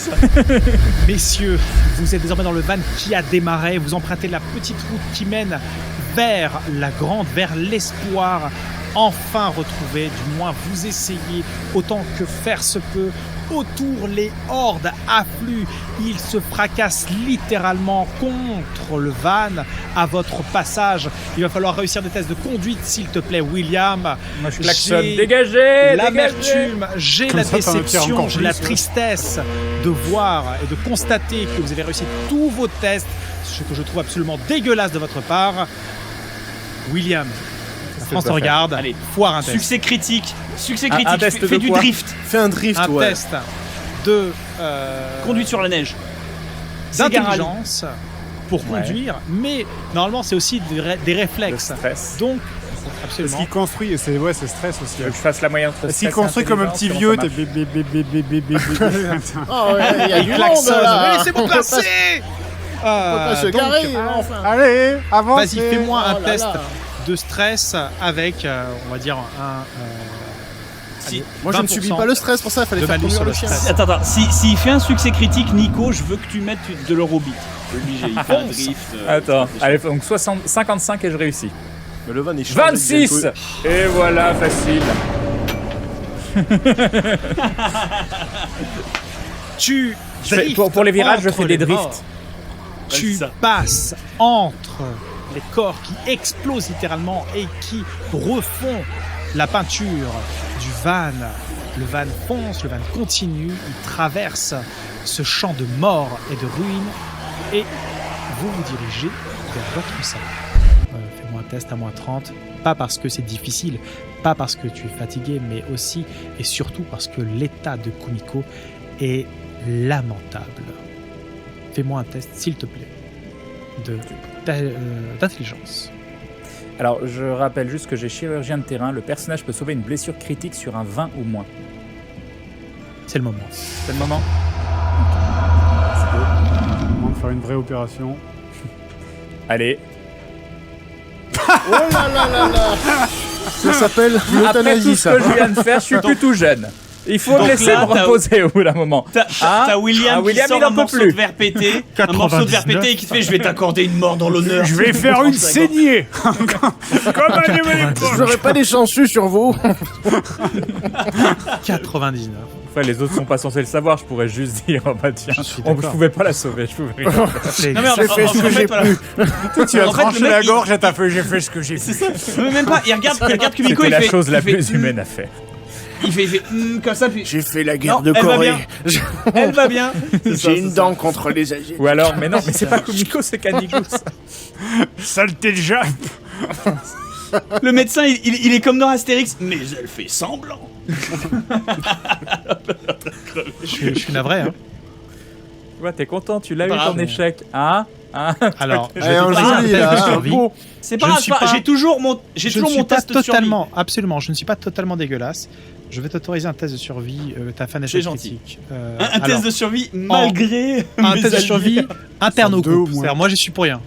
Messieurs, vous êtes désormais dans le van qui a démarré. Vous empruntez la petite route qui mène vers la grande, vers l'espoir. Enfin retrouvé, du moins vous essayez autant que faire se peut. Autour, les hordes affluent. Ils se fracassent littéralement contre le van à votre passage. Il va falloir réussir des tests de conduite, s'il te plaît, William. Moi je klaxonne. J'ai Dégagez. l'amertume, j'ai Comme la ça, t'en obtiens déception, encore j'ai la plus, ouais. tristesse de voir et de constater que vous avez réussi tous vos tests, ce que je trouve absolument dégueulasse de votre part. William, la France te pas regarde, Allez. foire un test. succès critique. Succès Un critique. test Fais de du quoi drift. Fais un drift, Un ouais. test de Conduite sur la neige. C'est garage. d'intelligence pour conduire, mais normalement c'est aussi des Le réflexes. stress. Donc, Parce absolument. qu'il construit, c'est stress aussi. Tu veux que je fasse la moyenne entre Parce stress qu'il construit et comme un intelligence, petit comment vieux, ça t'es marche bébé. Oh, ouais, il y a Il du monde klaxonne. là. Mais laissez-moi passer. On peut pas se Donc, garer, enfin. Allez, avance. Vas-y, fais-moi un Oh là test là. de stress avec, on va dire, un. Si- Moi, je ne 20% subis pas le stress, pour ça, il fallait de faire malus conduire sur le le chien. stress. Attends, s'il fait un succès critique, Nico, je veux que tu mettes de l'eurobit. Obligé, il fait un drift. Attends, allez, donc 55 et je réussis. Mais le van est changé, 26 bientôt. et voilà, facile. Tu driftes Pour les virages, je entre fais des les drifts. morts. Ouais, Tu c'est ça. passes entre les corps qui explosent littéralement et qui refont la peinture du van. Le van fonce, le van continue, il traverse ce champ de mort et de ruines et vous vous dirigez vers votre salle. Fais-moi un test à moins 30, pas parce que c'est difficile, pas parce que tu es fatigué, mais aussi et surtout parce que l'état de Kumiko est lamentable. Fais-moi un test, s'il te plaît, d'intelligence. Alors, je rappelle juste que j'ai chirurgien de terrain. Le personnage peut sauver une blessure critique sur un 20 ou moins. C'est le moment. C'est le moment. On va faire une vraie opération. Allez. Oh là là là là. Ça s'appelle Après tout l'euthanasie, ce ça. que je viens de faire, je suis plus tout jeune. Il faut me Donc laisser là, me reposer au bout d'un moment. T'as William, William, qui sort il en un peut morceau plus. de verre pété, un morceau de verre pété et qui te fait je vais t'accorder une mort dans l'honneur. Je vais faire une saignée. Comme un Je n'aurai pas des chanceux sur vous. 99. Enfin, les autres sont pas censés le savoir. Je pourrais juste dire, oh bah tiens, suis je d'accord. pouvais pas la sauver. Je pouvais rien faire. C'est Non mais J'ai fait ce que j'ai voilà. Tu as En fait, tranché le mec, la il- gorge et t'as fait j'ai fait ce que j'ai fait. Mais même pas, il regarde Kumiko, C'était il la fait chose la il fait, plus humaine à faire. Il fait comme ça puis J'ai fait la guerre Non, de elle va Corée. bien. Elle va bien. C'est ça, J'ai c'est une ça. dent contre les âgés. Ou alors, mais non, mais c'est pas Kumiko, c'est Kaniko. Ça. Saleté de Jap. Le médecin, il est comme dans Astérix, mais elle fait semblant. Je suis navré. Hein. Ouais, t'es content, tu l'as eu Bravo. ton échec. Hein? Alors, je Allez, un vais joli, tester un là, test de un survie. beau. C'est Je pas ne grave, suis pas- j'ai toujours mon Je ne suis pas test de survie. totalement, absolument, je ne suis pas totalement dégueulasse. Je vais t'autoriser un test de survie. T'as fait un échec C'est gentil. critique. Un test de survie malgré un mes test de alliés. survie interne au Deux au groupe. moins. C'est-à-dire, moi, j'y suis pour rien.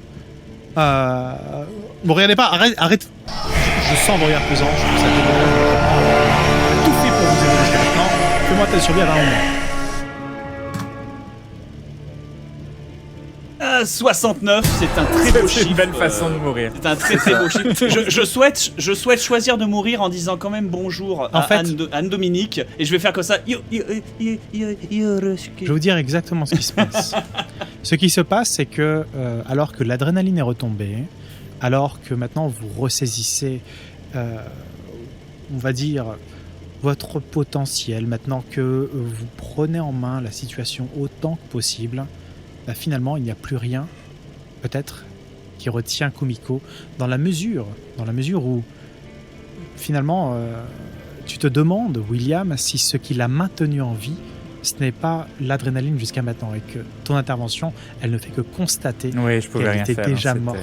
Bon, regardez pas, arrête. Je sens vos regards pesants, je trouve ça dégueulasse. Tout fait pour vous aider jusqu'à maintenant. Fais-moi un test de survie à 20 moments. 69, c'est un très beau C'est une chiffre. belle façon de mourir. C'est un très très beau chiffre. Je souhaite choisir de mourir en disant quand même bonjour à En fait- Anne-Dominique et je vais faire comme ça. Je vais vous dire exactement ce qui se passe. Ce qui se passe, c'est que alors que l'adrénaline est retombée, alors que maintenant vous ressaisissez, on va dire, votre potentiel, maintenant que vous prenez en main la situation autant que possible, bah, finalement il n'y a plus rien, peut-être, qui retient Kumiko, dans la mesure où finalement tu te demandes, William, si ce qui l'a maintenu en vie, ce n'est pas l'adrénaline jusqu'à maintenant, et que ton intervention, elle ne fait que constater Oui, je pouvais qu'elle rien était faire. déjà c'était- morte.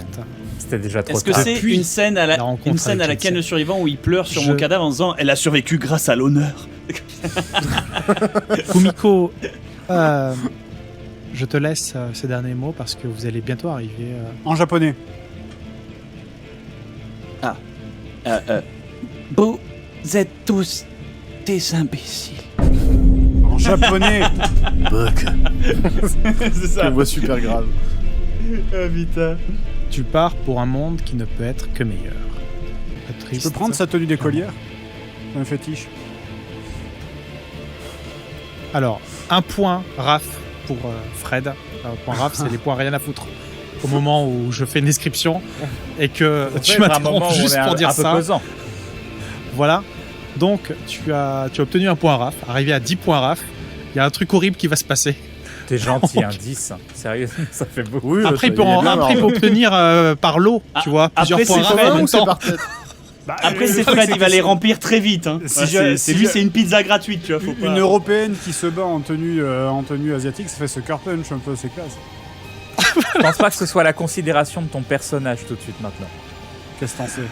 C'était déjà trop Est-ce que tard. c'est Depuis une scène à la rencontre une scène à avec laquelle le Lindsay. survivant où il pleure sur Je- mon cadavre en disant elle a survécu grâce à l'honneur. Kumiko, je te laisse ces derniers mots parce que vous allez bientôt arriver. En japonais. Vous êtes tous des imbéciles. En japonais. C'est ça. Une voix super grave. Ah, putain. Tu pars pour un monde qui ne peut être que meilleur. Pas Je triste. peux prendre sa tenue d'écolière. C'est un fétiche. Alors, un point RAF pour Fred. Point RAF, c'est les points rien à foutre. Au moment où je fais une description et que tu m'interromps juste pour dire ça. Pesant. Voilà. Donc, tu as obtenu un point RAF. Arrivé à 10 points RAF, il y a un truc horrible qui va se passer. T'es gentil, un 10. Sérieux, ça fait beaucoup. Oui, Après, il peut, il est bien après, il peut marrant. obtenir par lot, tu vois, plusieurs après, points c'est RAF Fred en même ou c'est temps. par tête? Après le c'est truc, Fred, c'est il va que les si- remplir très vite. Hein. Si Ouais, je- c'est si lui, je- c'est une pizza gratuite, tu vois. Faut pas... Une européenne qui se bat en tenue asiatique, ça fait sucker punch un peu, c'est classe. Je pense pas que ce soit la considération de ton personnage tout de suite maintenant. Qu'est-ce que t'en sais?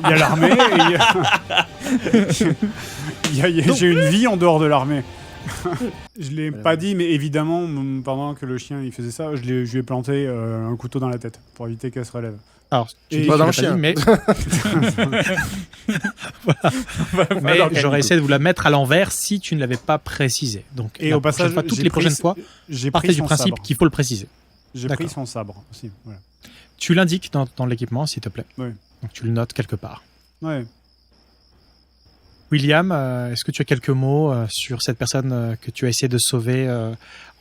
Il y a l'armée et j'ai une vie en dehors de l'armée. Je l'ai pas dit, mais évidemment, pendant que le chien il faisait ça, je lui ai planté un couteau dans la tête pour éviter qu'elle se relève. Alors, tu Et dis pas que dans tu le l'as chien. pas dit, mais Alors, j'aurais essayé de vous la mettre à l'envers si tu ne l'avais pas précisé. Donc, Et la au passage, prochaine fois, toutes j'ai les pris prochaines fois, j'ai partez pris du son principe sabre. qu'il faut le préciser. J'ai D'accord. pris son sabre aussi. Voilà. Tu l'indiques dans l'équipement, s'il te plaît. Oui. Donc, tu le notes quelque part. Ouais. William, est-ce que tu as quelques mots sur cette personne que tu as essayé de sauver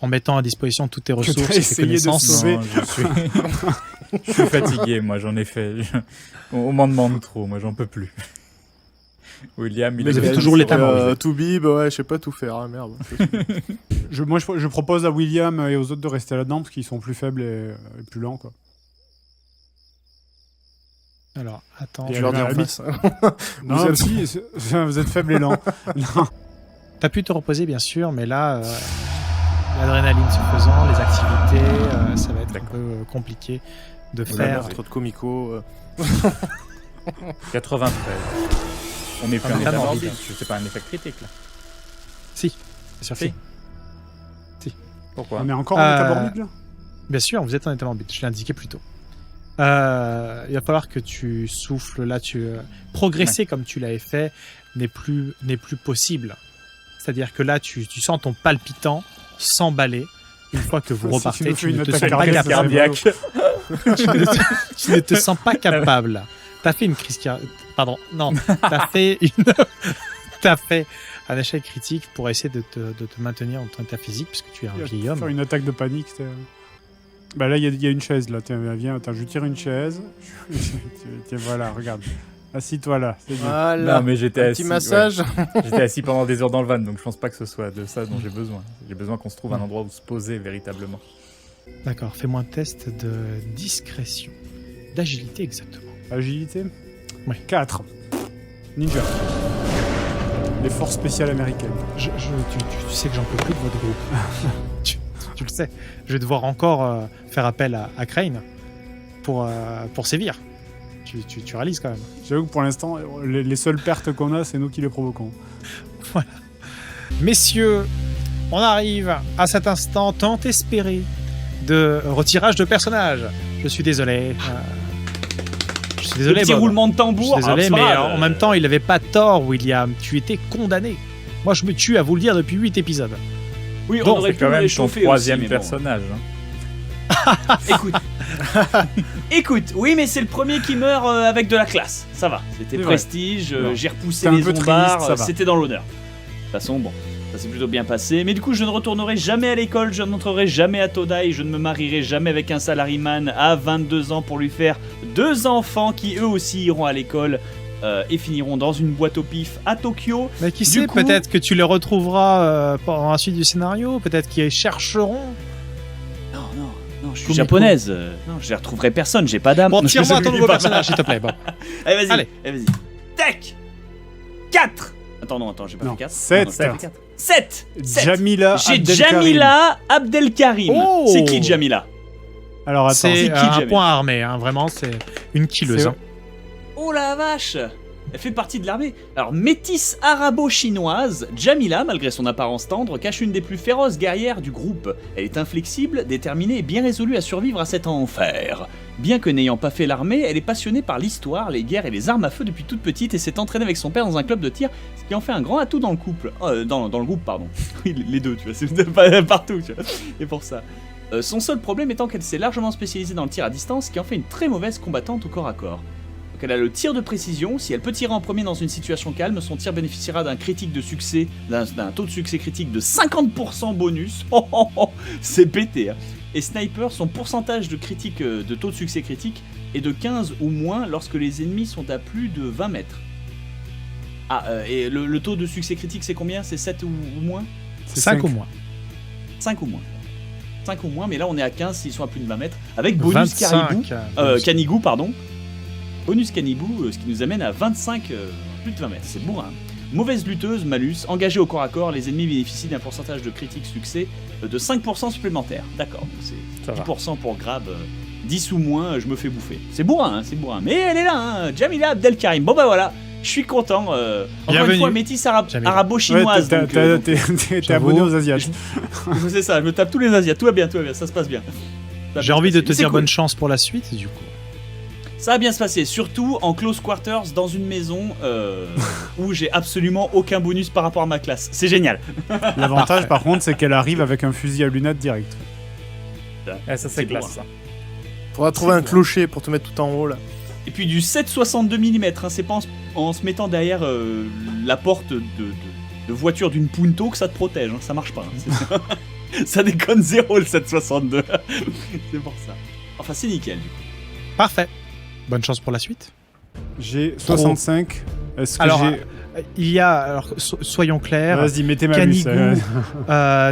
en mettant à disposition toutes tes ressources t'as et tes essayé de connaissances sauver. Non, je suis fatigué, moi, j'en ai fait. On m'en demande trop, moi, j'en peux plus. William, il Vous avez est toujours l'état mort. Toubi, bah ouais, je sais pas tout faire, hein, merde. Je propose à William et aux autres de rester là-dedans parce qu'ils sont plus faibles et plus lents, quoi. Alors, attends. Et Je leur dis à en la limite- face. Non, Vous êtes- si, vous êtes faibles et lents. Non. T'as pu te reposer, bien sûr, mais là, l'adrénaline se faisant, les activités, ça va être un peu compliqué de La faire. meurtre de Komiko. 93. On est plus Ah, en mais état t'as morbide. envie. C'est pas un effet critique, là. Si, bien sûr. Si. Pourquoi On est encore en état Euh, morbide, là? Bien sûr, vous êtes en état morbide, je l'ai indiqué plus tôt. Il va falloir que tu souffles là, progresser comme tu l'avais fait n'est plus possible. C'est-à-dire que là, tu sens ton palpitant s'emballer une fois que vous Si tu repartez. nous fais Tu ne une te attaque sens pas cardiaque, capable. Tu ne te sens pas capable. T'as fait une crise Pardon, non. T'as fait un échec critique pour essayer de te maintenir dans ton état physique puisque tu es un vieil homme. Faire une attaque de panique, bah là, il y a une chaise, là. Tiens, viens, attends, je tire une chaise. Tiens, voilà, regarde. Assis-toi là, c'est bien. Voilà. Non, mais j'étais Un assis. petit massage. ouais. J'étais assis pendant des heures dans le van, donc je pense pas que ce soit de ça dont j'ai besoin. J'ai besoin qu'on se trouve un endroit où se poser véritablement. D'accord, fais-moi un test de discrétion. D'agilité, exactement. Agilité. Oui. 4. Ninja. Les forces spéciales américaines. Tu sais que j'en peux plus de votre groupe. tu le sais. Je vais devoir encore faire appel à Crane pour sévir. Tu réalises quand même. J'avoue que pour l'instant, les seules pertes qu'on a, c'est nous qui les provoquons. Voilà. Messieurs, on arrive à cet instant tant espéré de retirage de personnages. Je suis désolé. Je suis désolé, Petit Bob. roulement de Je tambour. suis désolé, c'est pas mais grave. en même temps, il n'avait pas tort, William. Tu étais condamné. Moi, je me tue à vous le dire depuis 8 épisodes. Oui, on Donc, aurait C'est pu quand le même ton réchauffer troisième aussi, mais bon. personnage. hein. Écoute. Écoute, oui, mais c'est le premier qui meurt avec de la classe. Ça va. C'était C'est vrai. prestige, Non. j'ai repoussé C'était un les peu zombards, triste, ça va. c'était dans l'honneur. De toute façon, bon, ça s'est plutôt bien passé. Mais du coup, je ne retournerai jamais à l'école, je n'entrerai jamais à Todai, je ne me marierai jamais avec un salaryman à 22 ans pour lui faire 2 enfants qui eux aussi iront à l'école et finiront dans une boîte au pif à Tokyo. Mais qui Du sait, coup- peut-être que tu les retrouveras pendant la suite du scénario. Peut-être qu'ils chercheront. Non, je suis Kumiko. japonaise. Non, je les retrouverai personne, j'ai pas d'âme. Bon, Non, tire-moi je ton lui nouveau pas. personnage, s'il te plaît. Bon. Allez, vas-y. Allez. Allez, vas-y. Tac 4. Attends, j'ai pas Non, fait 4. 7. 7. Jamila J'ai Abdelkarim. Jamila Abdelkarim. Oh. C'est qui Jamila? Alors attends, C'est qui, un Jamie point armé, hein, vraiment, c'est une killeuse. C'est- hein. Oh la vache! Elle fait partie de l'armée. Alors, métisse arabo-chinoise, Jamila, malgré son apparence tendre, cache une des plus féroces guerrières du groupe. Elle est inflexible, déterminée et bien résolue à survivre à cet enfer. Bien que n'ayant pas fait l'armée, elle est passionnée par l'histoire, les guerres et les armes à feu depuis toute petite et s'est entraînée avec son père dans un club de tir, ce qui en fait un grand atout dans le couple. Dans le groupe, pardon. Oui, les deux, tu vois, c'est pas partout, tu vois. Et pour ça. Son seul problème étant qu'elle s'est largement spécialisée dans le tir à distance, ce qui en fait une très mauvaise combattante au corps à corps. Donc elle a le tir de précision, si elle peut tirer en premier dans une situation calme, son tir bénéficiera d'un critique de succès, d'un taux de succès critique de 50% bonus. C'est pété, hein. Et sniper, son pourcentage de critique, de taux de succès critique est de 15 ou moins lorsque les ennemis sont à plus de 20 mètres. Et le taux de succès critique c'est combien? C'est 7 ou moins? c'est 5 cinq. ou moins. 5 ou moins. 5 ou moins, mais là on est à 15 s'ils sont à plus de 20 mètres. Avec bonus caribou. 25. Canigou, pardon. Bonus Canigou, ce qui nous amène à 25, plus de 20 mètres. C'est bourrin. Mauvaise lutteuse, malus. Engagée au corps à corps, les ennemis bénéficient d'un pourcentage de critique succès de 5% supplémentaire. D'accord, donc c'est Ça va. 10% pour grab. 10 ou moins, je me fais bouffer. C'est bourrin, c'est bourrin. Mais elle est là, hein, Jamila Abdelkarim. Bon bah voilà, je suis content. Encore Bienvenue, une fois, métisse Jamila. arabo-chinoise. Ouais, donc, t'es j'avoue. abonné aux Asiates. c'est ça, je me tape tous les Asiates. Tout va bien, ça se passe bien. Ça va J'ai bien envie se de passer. te C'est dire cool. bonne chance pour la suite, du coup. Ça va bien se passer, surtout en close quarters dans une maison où j'ai absolument aucun bonus par rapport à ma classe. C'est génial. L'avantage, par contre, c'est qu'elle arrive avec un fusil à lunettes direct. Ah, ça, c'est classe, ça. Faudra trouver un clocher pour te mettre tout en haut là. Et puis du 7,62 mm, hein, c'est pas en se mettant derrière la porte de voiture d'une Punto que ça te protège, hein, ça marche pas. Hein, ça déconne zéro le 7,62. C'est pour ça. Enfin, c'est nickel du coup. Parfait. Bonne chance pour la suite. J'ai 65. Est-ce que Alors, j'ai... il y a, alors, soyons clairs, Vas-y, mettez ma Canigou buse.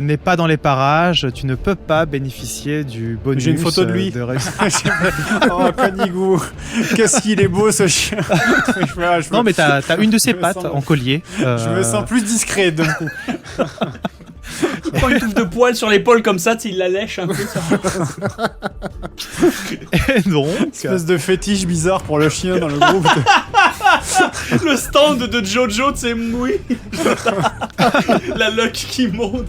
n'est pas dans les parages, tu ne peux pas bénéficier du bonus. J'ai une photo de lui. Oh, Canigou. Qu'est-ce qu'il est beau, ce chien. Non, mais t'as une de ses Je me pattes sens- en collier. Je me sens plus discret d'un coup. Il prend une touffe de poils sur l'épaule comme ça, il la lèche un peu. Ça. Et donc, Espèce de fétiche bizarre pour le chien dans le groupe. Le stand de Jojo, c'est oui. La luck qui monte.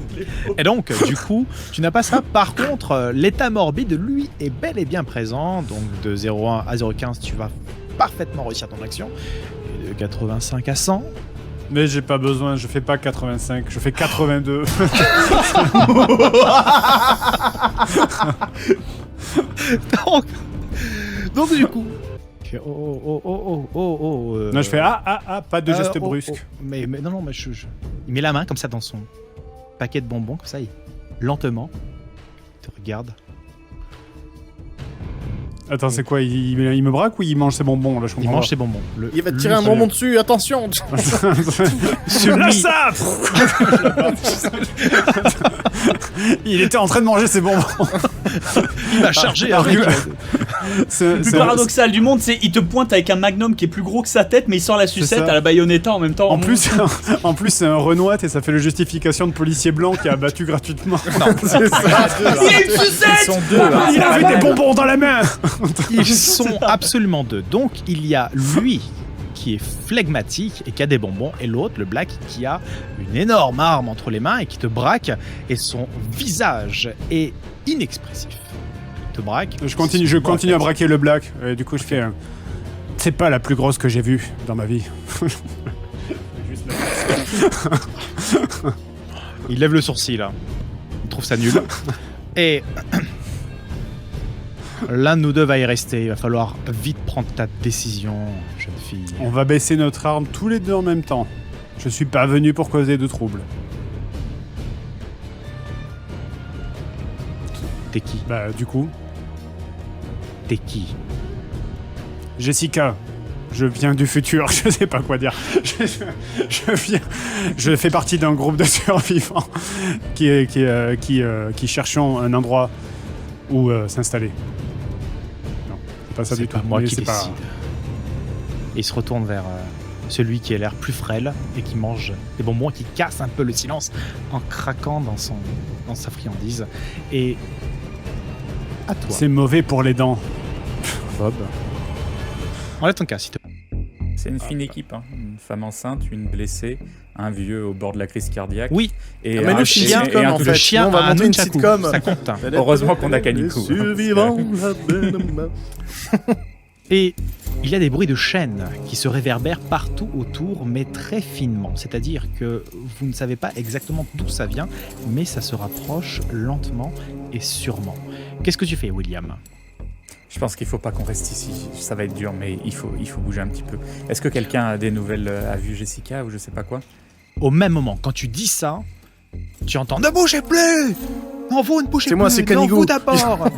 du coup, tu n'as pas ça. Par contre, l'état morbide, lui, est bel et bien présent. Donc, de 0,1 à 0,15, tu vas parfaitement réussir ton action. Et de 85 à 100. Mais j'ai pas besoin, je fais pas 85, je fais 82. donc, du coup. Non, je fais pas de geste brusque. Mais non, mais il met la main comme ça dans son paquet de bonbons, comme ça, lentement, il te regarde. Attends, c'est quoi, il me braque ou il mange ses bonbons là, je Il comprends mange pas. ses bonbons. Il va te tirer un bonbon dessus, attention. Lâche ça. Il était en train de manger ses bonbons. Il va charger Argu- C'est- Le plus c'est- paradoxal du monde, c'est il te pointe avec un magnum qui est plus gros que sa tête, mais il sort la sucette ça. à la Bayonetta en même temps. En plus, c'est un Renoir et ça fait la justification de policier blanc qui a abattu gratuitement. il a une sucette. Ils sont deux. hein. Il avait des bonbons dans la main. Ils sont absolument deux. Donc, il y a lui qui est flegmatique et qui a des bonbons, et l'autre, le Black, qui a une énorme arme entre les mains et qui te braque, et son visage est inexpressif. Il te braque. Je continue à braquer le Black. Et du coup, je fais. C'est pas la plus grosse que j'ai vue dans ma vie. Il lève le sourcil, là. Il trouve ça nul. Et l'un de nous deux va y rester. Il va falloir vite prendre ta décision, jeune fille. On va baisser notre arme tous les deux en même temps. Je suis pas venu pour causer de troubles. T'es qui? Bah, du coup, T'es qui? Jessica, je viens du futur, je sais pas quoi dire. Je fais partie d'un groupe de survivants qui cherchons un endroit où s'installer. Non, c'est pas ça C'est du tout. pas moi mais qui c'est décide. Et il se retourne vers celui qui a l'air plus frêle et qui mange des bonbons, qui casse un peu le silence en craquant dans sa friandise. Et à toi, C'est mauvais pour les dents. Bob. Enlève ton casque, s'il te plaît. C'est une fine équipe, hein. Une femme enceinte, une blessée, un vieux au bord de la crise cardiaque. Oui, Et mais un le chien, chien, et comme un en tout- fait. le chien on va a un monter une nunchaku, sitcom. ça compte. Heureusement qu'on a Kaneko. Les survivants, la belle main. Et il y a des bruits de chaînes qui se réverbèrent partout autour, mais très finement. C'est-à-dire que vous ne savez pas exactement d'où ça vient, mais ça se rapproche lentement et sûrement. Qu'est-ce que tu fais, William? Je pense qu'il faut pas qu'on reste ici. Ça va être dur, mais il faut bouger un petit peu. Est-ce que quelqu'un a des nouvelles, a vu Jessica ou je sais pas quoi? Au même moment, quand tu dis ça, tu entends « Ne bougez plus! Non, vous ne bougez plus! C'est moi, c'est Non, Canigou. vous d'abord !»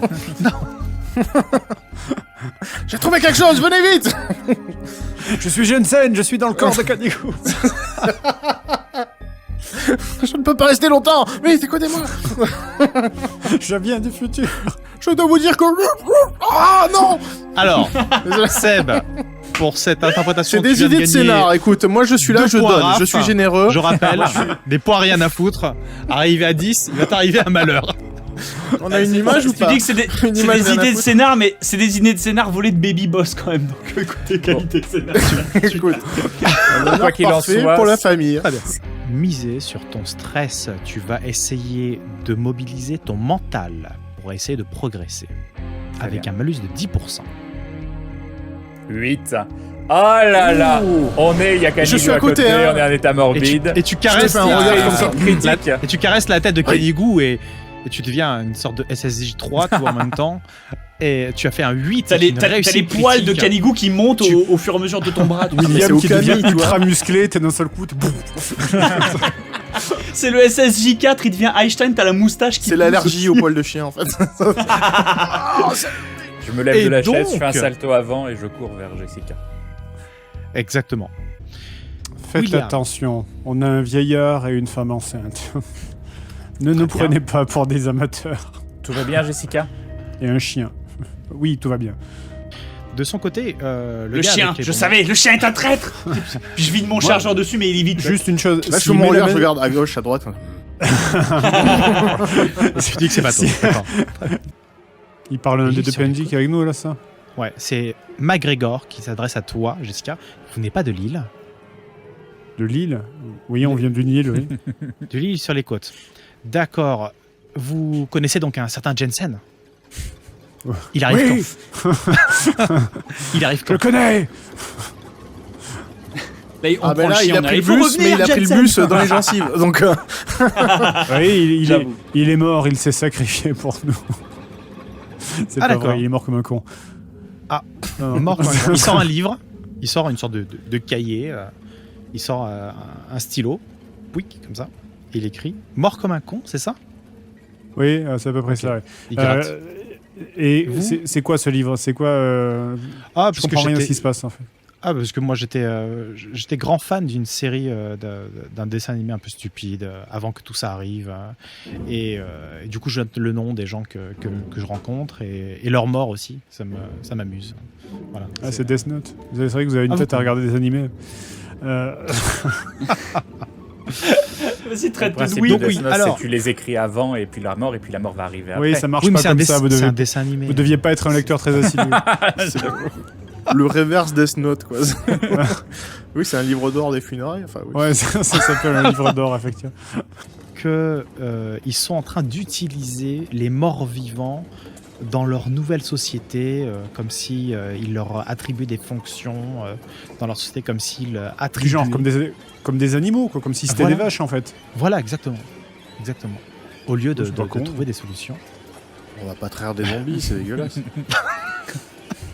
J'ai trouvé quelque chose, venez vite. Je suis Jensen, je suis dans le corps de Kaneko. Je ne peux pas rester longtemps. Vite, écoutez-moi. Je viens du futur. Je dois vous dire que... Ah non. Alors, Seb, pour cette interprétation, C'est tu des viens idées de gagner scénar. Écoute, moi je suis là, 2 je points donne. Raph. Je suis généreux. Je rappelle, des points rien à foutre. Arrivé à 10, il va t'arriver un malheur. On a une image ou Tu pas dis que c'est des, Une c'est image des rien à idées de foutre. scénar, mais c'est des idées de scénar volées de Baby Boss quand même. Donc écoutez, qualité de scénar. Écoute, Quoi qu'il en parfait soit, pour la famille. Très bien. Miser sur ton stress, tu vas essayer de mobiliser ton mental pour essayer de progresser. Avec bien. un malus de 10%. 8. Oh là là. Il y a Kaneko Je suis à à côté, côté, hein. on est en état morbide. Et tu Je caresses te fais un regard comme ça. Critique. Et tu caresses la tête de Kanigou et tu deviens une sorte de SSJ3 toi, en même temps. Et tu as fait un 8. T'as c'est les, une t'as- t'as réussite les poils de critique. Canigou qui montent au fur et à mesure de ton bras. tu sais. c'est William au qui devient Camille, tu vois. ultra musclé, t'es d'un seul coup. C'est le SSJ4, il devient Einstein, t'as la moustache qui C'est pousse. l'allergie au poil de chien en fait. Je me lève Et de la chaise, donc- je fais un salto avant et je cours vers Jessica. Exactement. Faites William. attention, on a un vieillard et une femme enceinte. Ne nous bien. prenez pas pour des amateurs. Tout va bien, Jessica? Et un chien. Oui, tout va bien. De son côté, Le gars chien, avec les je bonbons- savais, le chien est un traître. Puis je vide mon chargeur dessus, mais il est vide. Juste une chose. Là je s'il fais mon met la regard, je main- regarde à gauche, à droite. Tu dis que c'est pas toi. D'accord. Il parle un Il des est deux sur les PNJ qui est avec nous là, ça. Ouais, c'est McGregor qui s'adresse à toi, Jessica. Vous n'êtes pas de l'île. De l'île. Oui, on vient d'une île, oui. De l'île sur les côtes. D'accord. Vous connaissez donc un certain Jensen? Il arrive Oui, quand? Il arrive je le quand? connais. Là, on Ah ben prend là le il chien, a on pris le arrive. Faut bus, mais revenir, il a pris le Jensen. bus dans les gencives. Donc Oui, J'avoue. il est mort, il s'est sacrifié pour nous. C'est Ah, pas d'accord. vrai, il est mort comme un con. Ah, Non, mort. Il sort un livre. Il sort une sorte de cahier. Il sort un stylo. Pouic, comme ça. Et il écrit « Mort comme un con », c'est ça? Oui, c'est à peu près ça. Ouais. Il gratte. Et Vous c'est quoi ce livre? C'est quoi Ah, Je comprends rien à ce qui se passe en fait. Ah, parce que moi j'étais grand fan d'une série d'un dessin animé un peu stupide avant que tout ça arrive. Et du coup, je note le nom des gens que je rencontre et leur mort aussi. Ça m'amuse. Voilà. Ah, c'est Death Note. C'est vrai que vous avez une Ah, tête à regarder des animés. Vas-y, traite Le principe de de oui. Death Note, alors- c'est tu les écris avant et puis la mort va arriver après. Oui, ça marche Oui, mais pas c'est un, comme ça. c'est un dessin animé. Vous deviez pas être un lecteur très assidu. Le reverse Death Note, quoi. Oui, c'est un livre d'or des funérailles. Enfin, oui. Ouais, ça s'appelle un livre d'or, effectivement. Ils sont en train d'utiliser les morts vivants dans leur nouvelle société, comme si ils leur attribuaient des fonctions dans leur société, comme s'ils Du attribuaient... genre, comme des animaux, quoi, comme si c'était Voilà. des vaches, en fait. Voilà, exactement. Au lieu de C'est pas con. trouver des solutions. On va pas traire des zombies, c'est dégueulasse.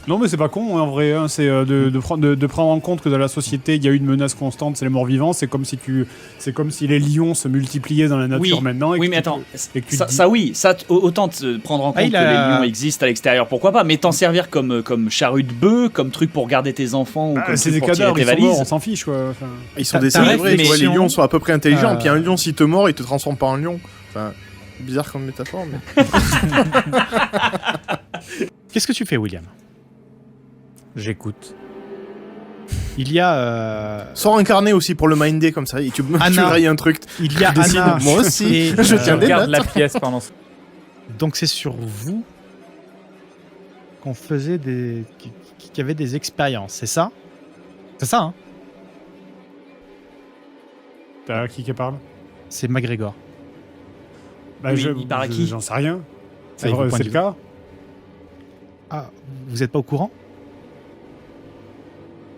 Non, mais c'est pas con, en vrai. Hein, c'est de prendre en compte que dans la société, il y a une menace constante, c'est les morts vivants. C'est comme si les lions se multipliaient dans la nature Oui. maintenant. Oui, mais attends, et que tu ça, te dis- ça oui, ça autant te prendre en compte il que a- les lions existent à l'extérieur, pourquoi pas, mais t'en servir comme charrue de bœuf, comme truc pour garder tes enfants ou Ah, comme c'est truc des pour tirer cadavres, tes ils sont morts, on valises. s'en fiche, quoi. Enfin, Ils sont T'as décélébrés, tu vois, les réflexion, lions sont à peu près intelligents, puis un lion, s'il te mord, il te transforme pas en lion. Enfin, bizarre comme métaphore, mais... Qu'est-ce que tu fais, William? J'écoute. Il y a... Sors incarné aussi pour le minder comme ça, et tu Anna. rayes un truc. il y a Tu décides, Anna. moi aussi, et, je euh, tiens des Regarde notes. la pièce pendant ce... Donc c'est sur vous qu'on faisait qui avait des expériences, c'est ça? C'est ça, hein? t'as qui parle C'est McGregor. Bah, Oui, il parle à qui J'en sais rien. C'est il vrai, vous pointe c'est du le cas. Ah, vous n'êtes pas au courant?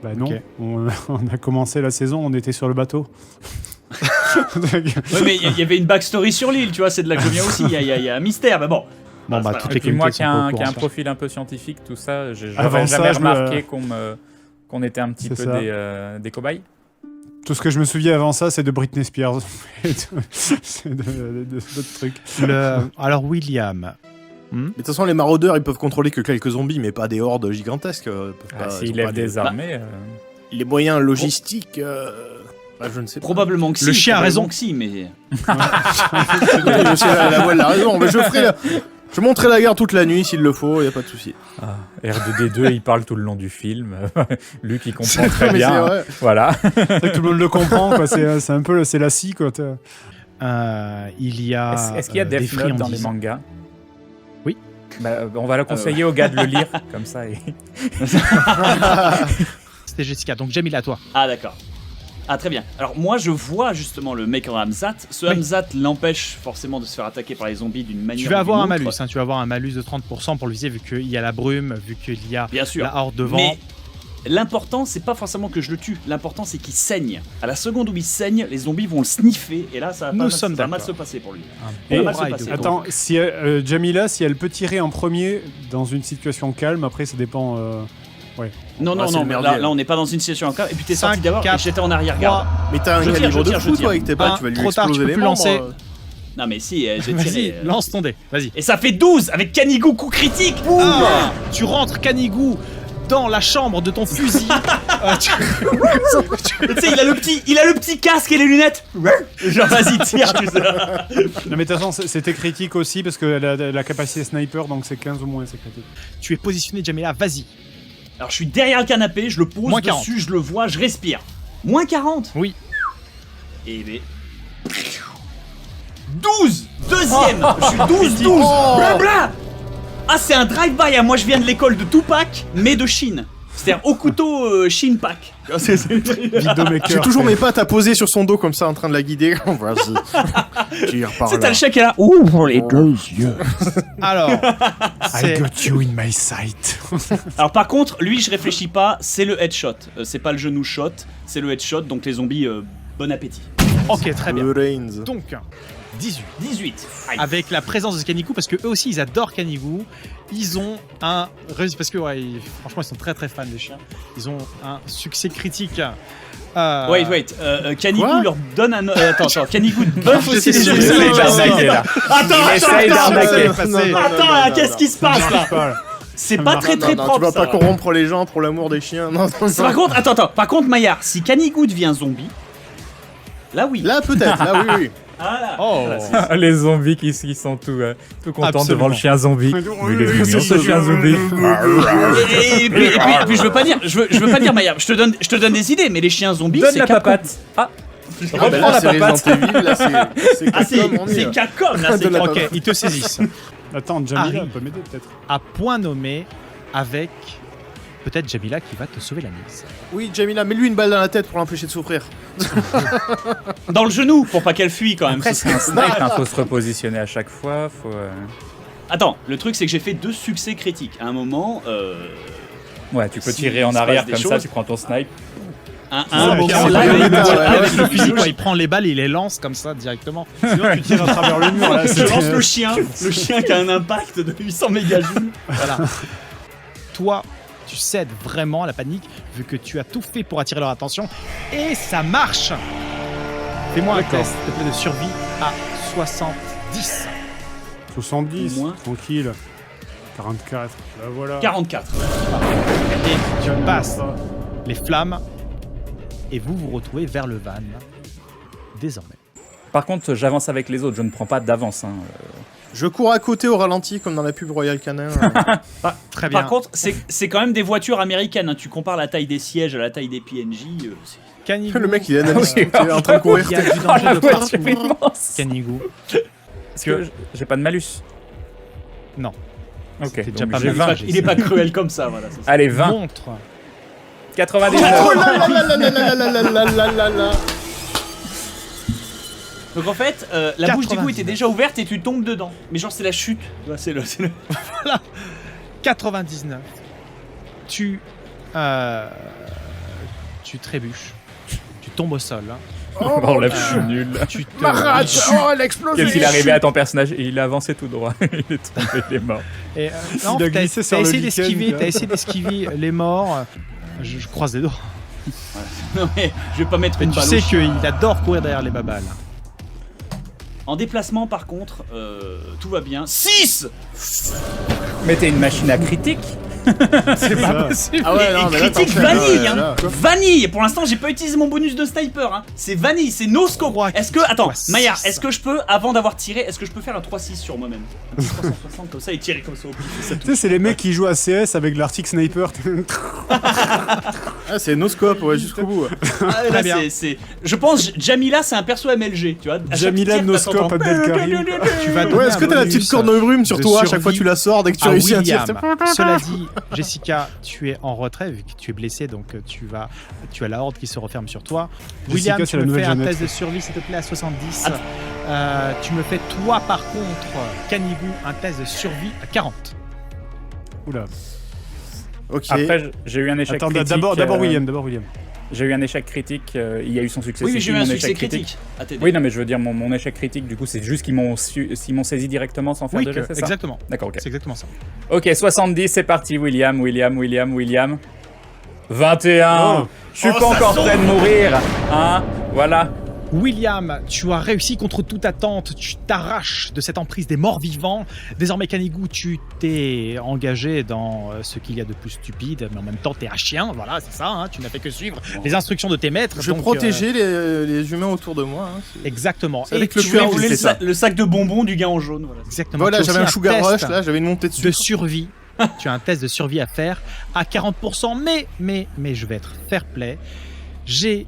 Bah non, Ok. on a commencé la saison, on était sur le bateau. Ouais, mais il y avait une backstory sur l'île, tu vois, c'est de là que je viens aussi, il y a un mystère, mais bon. Bon, bah, c'est toutes Et les puis moi communautés qui ai sont pas au un courant, ça. profil un peu scientifique, tout ça, Avant j'aurais ça, jamais je me- remarqué qu'on était un petit C'est peu ça. des cobayes. Tout ce que je me souviens avant ça, c'est de Britney Spears. C'est d'autres trucs. Alors, William, Mais de toute façon, les maraudeurs, ils peuvent contrôler que quelques zombies, mais pas des hordes gigantesques. Ah, ils S'ils ont lèvent pas des armées... les moyens logistiques, je ne sais pas. Probablement que si. Le chien a probablement raison. que si, mais... Je suis la voix de la raison, mais je monterai la guerre toute la nuit s'il le faut, y a pas de souci. Ah, R2D2, il parle tout le long du film. Luc, il comprend très Mais c'est bien. vrai. Voilà. C'est vrai que tout le monde le comprend, quoi. C'est un peu c'est la scie, quoi. il y a Est-ce qu'il y a des Death Note dans les friandises. mangas? Oui. Bah, on va le conseiller aux gars de le lire, comme ça. C'était Jessica, donc Jamila, à toi. Ah, d'accord. Ah, très bien. Alors, moi, je vois justement le mec en Hamzat. Ce Hamzat l'empêche forcément de se faire attaquer par les zombies d'une manière Tu vas ou avoir un d'une malus, autre. hein, tu vas avoir un malus de 30% pour le viser, vu qu'il y a la brume, vu qu'il y a Bien sûr. la horde devant. Mais l'important, c'est pas forcément que je le tue. L'important, c'est qu'il saigne. À la seconde où il saigne, les zombies vont le sniffer. Et là, ça va, Nous pas, sommes ça va mal d'accord. se passer pour lui. Un Et bon mal se ride. passer. Attends, si Jamila, si elle peut tirer en premier dans une situation calme, après ça dépend. Non, Ah, c'est le mais merdier, là, on n'est pas dans une situation encore. Et puis, t'es sorti Cinq, d'abord et quatre, j'étais en arrière-garde. Mais t'as un Je tire, calibre je de tire, je fou, tire. toi, avec tes balles, tu vas lui Trop tard, tu exploser peux les plus membres. lancer. Non, mais si, j'ai Vas-y, tiré. lance ton dé, vas-y. Et ça fait 12 avec Kanigou, coup critique. Ah, tu rentres Kanigou dans la chambre de ton fusil. Tu sais, il a le petit casque et les lunettes. Genre, vas-y, tire, tu sais. Non, mais de toute façon, c'était critique aussi parce que la capacité sniper, donc c'est 15 ou moins, c'est critique. Tu es positionné, Jamila, vas-y. Alors, je suis derrière le canapé, je le pose Moins dessus, je le vois, je respire. Moins 40. Oui. Et ben... 12. Deuxième. Je suis 12. Blabla. Ah, c'est un drive-by. Moi, je viens de l'école de Tupac, mais de Chine. C'est-à-dire au couteau Chine Pack. Videomaker. J'ai toujours mes pattes à poser sur son dos comme ça en train de la guider. Vas-y. Tire par C'est là. t'as le chien qui est là. Ouvre les deux yeux. Alors, I c'est got you in my sight. Alors par contre, lui, je réfléchis pas. C'est le headshot. C'est pas le genou shot. C'est le headshot. Donc les zombies, bon appétit. ok, très bien. Le Reigns. Donc, 18. 18. Aïe. Avec la présence de Kanigou, parce que eux aussi ils adorent Kanigou, ils ont un parce que ouais, franchement ils sont très très fans des chiens. Ils ont un succès critique. Wait. Kanigou Quoi leur donne un. Attends. Kanigou buff aussi J'étais les sûr zombies. que ça allait Il essaye d'arnaquer, là. Attends, Il essaye d'arnaquer. Attends, là, qu'est-ce qui se passe là? C'est Ça pas marche. très Non, très non, propre. tu vas ça. pas corrompre les gens pour l'amour des chiens. Non, non, Par non. contre, attends. Par contre, Maillard, si Canigou devient zombie, là oui. Là, peut-être. Là, oui, oui. Ah, là. Oh. Voilà, Les zombies qui sont tout contents Absolument. devant le chien zombie. Oui, Mais il est oui, mignon, oui, ce oui, chien oui, zombie. Et puis, je veux pas dire, Maillard, je te donne des idées, mais les chiens zombies, Donne c'est la Capcom. papate. Ah, Ah, bah reprends là, la c'est papate. Resident Evil, là, c'est Ah, Capcom, on y c'est est. Capcom, là, c'est De la Capcom. Ok, ils te saisissent. Attends, Jamila Harry. peut m'aider peut-être. À point nommé avec peut-être Jamila qui va te sauver la mise. Oui, Jamila, mets-lui une balle dans la tête pour l'empêcher de souffrir. Dans le genou, pour pas qu'elle fuit quand même. Après, Ce c'est un serait- snipe, faut se repositionner à chaque fois. Attends, le truc c'est que j'ai fait 2 succès critiques. À un moment, Ouais, tu peux Si tirer en il se arrière passe comme des ça, choses. tu prends ton snipe. un Ça, moment c'est là, pas il le me métal, tire ouais, avec le Puis, fusil. quand il prend les balles, il les lance comme ça directement. Sinon, tu tires à travers le mur là. Je lance le chien qui a un impact de 800 mégajoules. Voilà. Toi, tu cèdes vraiment à la panique vu que tu as tout fait pour attirer leur attention et ça marche. Fais-moi un D'accord. test s'il te plaît, de survie à 70. 70, Moins. tranquille. 44, là voilà. 44. Et tu passes les flammes et vous vous retrouvez vers le van désormais. Par contre, j'avance avec les autres, je ne prends pas d'avance. Hein. Je cours à côté au ralenti comme dans la pub Royal Canin. Très bien. Par contre, c'est quand même des voitures américaines. Hein. Tu compares la taille des sièges à la taille des PNJ. C'est- Canigou, Le mec, il analyse tout, oui, il est en train de courir. il y a du Oh, danger la de voiture partout. immense. Canigou. Parce que j'ai pas de malus. Non. Ok, C'était déjà donc pas j'ai mal. 20. il est pas cruel comme ça, voilà. c'est ça. Allez, 20. Montre. 99. Oh là là là là là là là là là là là. Donc en fait, la bouche d'égout 99. était déjà ouverte et tu tombes dedans. Mais genre, c'est la chute. Tu vois, c'est le... 99. Tu trébuches. Tu tombes au sol. hein. Oh, là, je suis nul. Tu te Marade. Oh, elle explose. Qu'est-ce qu'il est arrivé à ton personnage? Il a avancé tout droit. Il est tombé, il est mort. Et, Il a glissé sur le essayé lichen, d'esquiver, quoi. t'as essayé d'esquiver les morts. Je croise les doigts. Non mais, je vais pas mettre Mais une tu balle au sais chien. qu'il adore courir derrière les babales. En déplacement, par contre, tout va bien. 6. Mais t'es une machine à critique. C'est pas possible. Ah ouais, non, mais là, critique t'enchaînes, vanille, là, hein. là. Vanille. Pour l'instant, j'ai pas utilisé mon bonus de sniper. Hein. C'est vanille, c'est no scope. 3, Est-ce que, attends, 3, Maillard, 6. est-ce que je peux, avant d'avoir tiré, est-ce que je peux faire un 3-6 sur moi-même? Un petit 360 comme ça et tirer comme ça au pif. et ça Tu sais, c'est les mecs qui jouent à CS avec l'Arctic Sniper. Ah, c'est no-scope, ouais, jusqu'au bout. Ah, là, Très bien. je pense Jamila, c'est un perso MLG, tu vois. À chaque Jamila tir, no t'as scope t'entends. Abdelkarim. Tu vas Ouais, donner est-ce que un t'as la bonus petite corne brume sur de toi à chaque fois survie que tu la sors dès que tu à réussis un tir? William. Cela dit, Jessica, tu es en retrait vu que tu es blessé, donc tu as la horde qui se referme sur toi. Jessica, William, c'est tu la me nouvelle fais un Jeannette. test de survie, s'il te plaît, à 70. Tu me fais, toi, par contre, Canigou, un test de survie à 40. Oula. Ok. Après, j'ai eu un échec Attends, critique. d'abord William, d'abord William. J'ai eu un échec critique. Il y a eu son succès. Oui, c'est mais j'ai eu plus un mon succès échec critique. À t'aider. Oui, non, mais je veux dire, mon échec critique, du coup, c'est juste qu'ils m'ont saisi directement sans faire Oui, de jet, c'est ça? exactement. D'accord, ok. C'est exactement ça. Ok, 70, c'est parti, William. 21. Oh. Je suis pas encore prêt de mourir. Hein? Voilà. William, tu as réussi contre toute attente, tu t'arraches de cette emprise des morts vivants. Désormais, Canigou, tu t'es engagé dans ce qu'il y a de plus stupide, mais en même temps, t'es un chien, voilà, c'est ça, hein, tu n'as fait que suivre les instructions de tes maîtres. Je donc, protégeais les humains autour de moi. hein, c'est- Exactement. C'est avec Et le tu cœur, as vous voulais c'est ça. le sac de bonbons du gars en jaune. Voilà. Exactement. Voilà, Tu as j'avais un aussi sugar test rush là, j'avais une montée de dessus. survie. Tu as un test de survie à faire à 40%, mais je vais être fair play. J'ai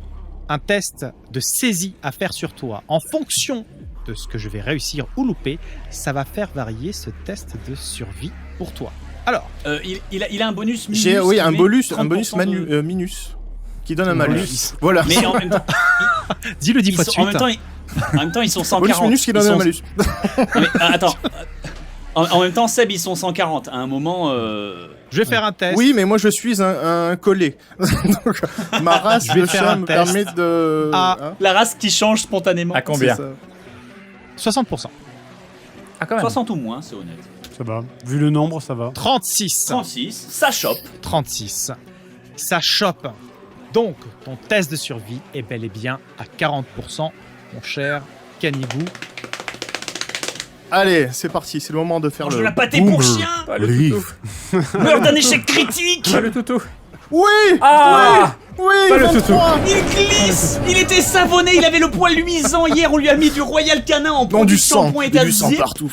un test de saisie à faire sur toi. En fonction de ce que je vais réussir ou louper, ça va faire varier ce test de survie pour toi. Alors, Il a un bonus minus. J'ai oui qui un met bonus 30% de- minus qui donne un Voilà. malus. Voilà. Mais en même temps, dis-le 10 fois de en suite. même temps, en même temps, ils sont Bonus 140. minus qui Ils donne un sont- malus. Mais, attends. En même temps, Seb, ils sont 140. À un moment. Je vais faire un test. Oui, mais moi je suis un collet. Donc, ma race Je vais de faire chat un me test permet de. à- Hein, La race qui change spontanément. À combien? c'est ça. 60%. Ah, quand même. 60 ou moins, c'est honnête. Ça va. Vu le nombre, ça va. 36. 36, ça chope. 36. Ça chope. Donc, ton test de survie est bel et bien à 40%, mon cher Canigou. Allez, c'est parti, c'est le moment de faire Mange le... de la pâté pour chien. Pas le Leave. toutou. Meurt d'un échec critique. Pas le toutou. Oui. Ah Oui, Pas le 23. Il glisse. Il était savonné. Il avait le poil luisant. Hier, on lui a mis du Royal Canin en Non, du sang, point du sang partout.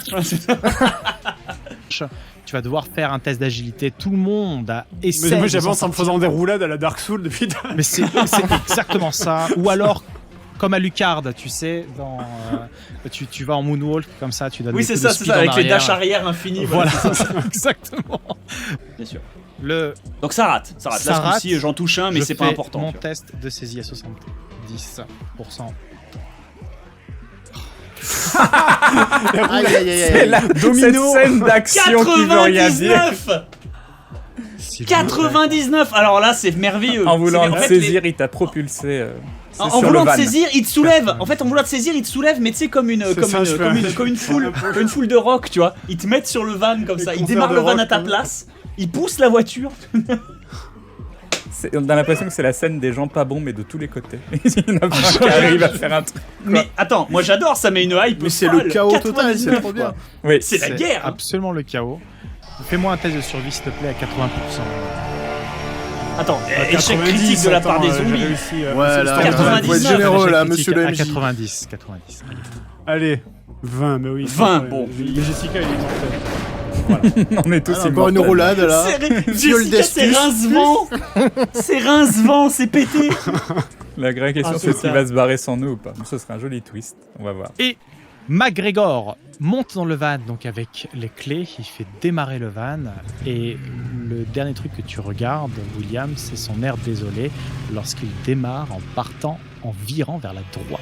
Tu vas devoir faire un test d'agilité. Tout le monde essaie. Mais moi de j'avance s'en en me faisant des roulades à la Dark Souls depuis. Mais c'est exactement ça. Ou alors, comme à Lucard, tu sais, tu vas en moonwalk comme ça, tu donnes Oui, des c'est coups ça, de c'est speed ça, en avec les arrière. dash arrière infinis. Voilà, c'est ça. exactement. Bien sûr. Donc ça rate. Là, ce coup-ci, j'en touche un, mais c'est pas important. Mon tu vois. test de saisie à 70%. Aïe, aïe, aïe, C'est aïe. la cette scène d'action qui veut rien dire. 99. Alors là, c'est merveilleux. En voulant C'est- te fait, saisir, il t'a propulsé. En sur voulant le te van. saisir, il te soulève. En fait, en voulant te saisir, il te soulève, mais tu sais, comme une foule de rock, tu vois. Ils te mettent sur le van comme ça. Ils concerts démarrent de le van rock, à ta hein. place. Ils poussent la voiture. On a l'impression que c'est la scène des gens pas bons, mais de tous les côtés. Il y en a pas qui arrive à faire un truc. Mais attends, moi j'adore, ça met une hype. Mais c'est folle. le chaos total, c'est 99, trop bien. quoi. Oui, C'est la guerre. hein. Absolument le chaos. Fais-moi un test de survie, s'il te plaît, à 80%. Attends, échec 90, critique de la part des attends, j'ai zombies. réussi, Ouais, là, 99, faut être généreux, là, Échec monsieur critique le à MJ. 90. Allez, 20, mais oui. 20, c'est- bon. Mais Jessica, il est mortel. on est tous Ah, encore une immortels. roulade, là. Viol Jessica, c'est d'estus. rincevant. C'est rincevant, c'est pété. La vraie question, Ah, c'est c'est s'il ça. va se barrer sans nous ou pas. Ce serait un joli twist. On va voir. Et McGregor monte dans le van donc avec les clés, il fait démarrer le van et le dernier truc que tu regardes, William, c'est son air désolé lorsqu'il démarre en partant, en virant vers la droite.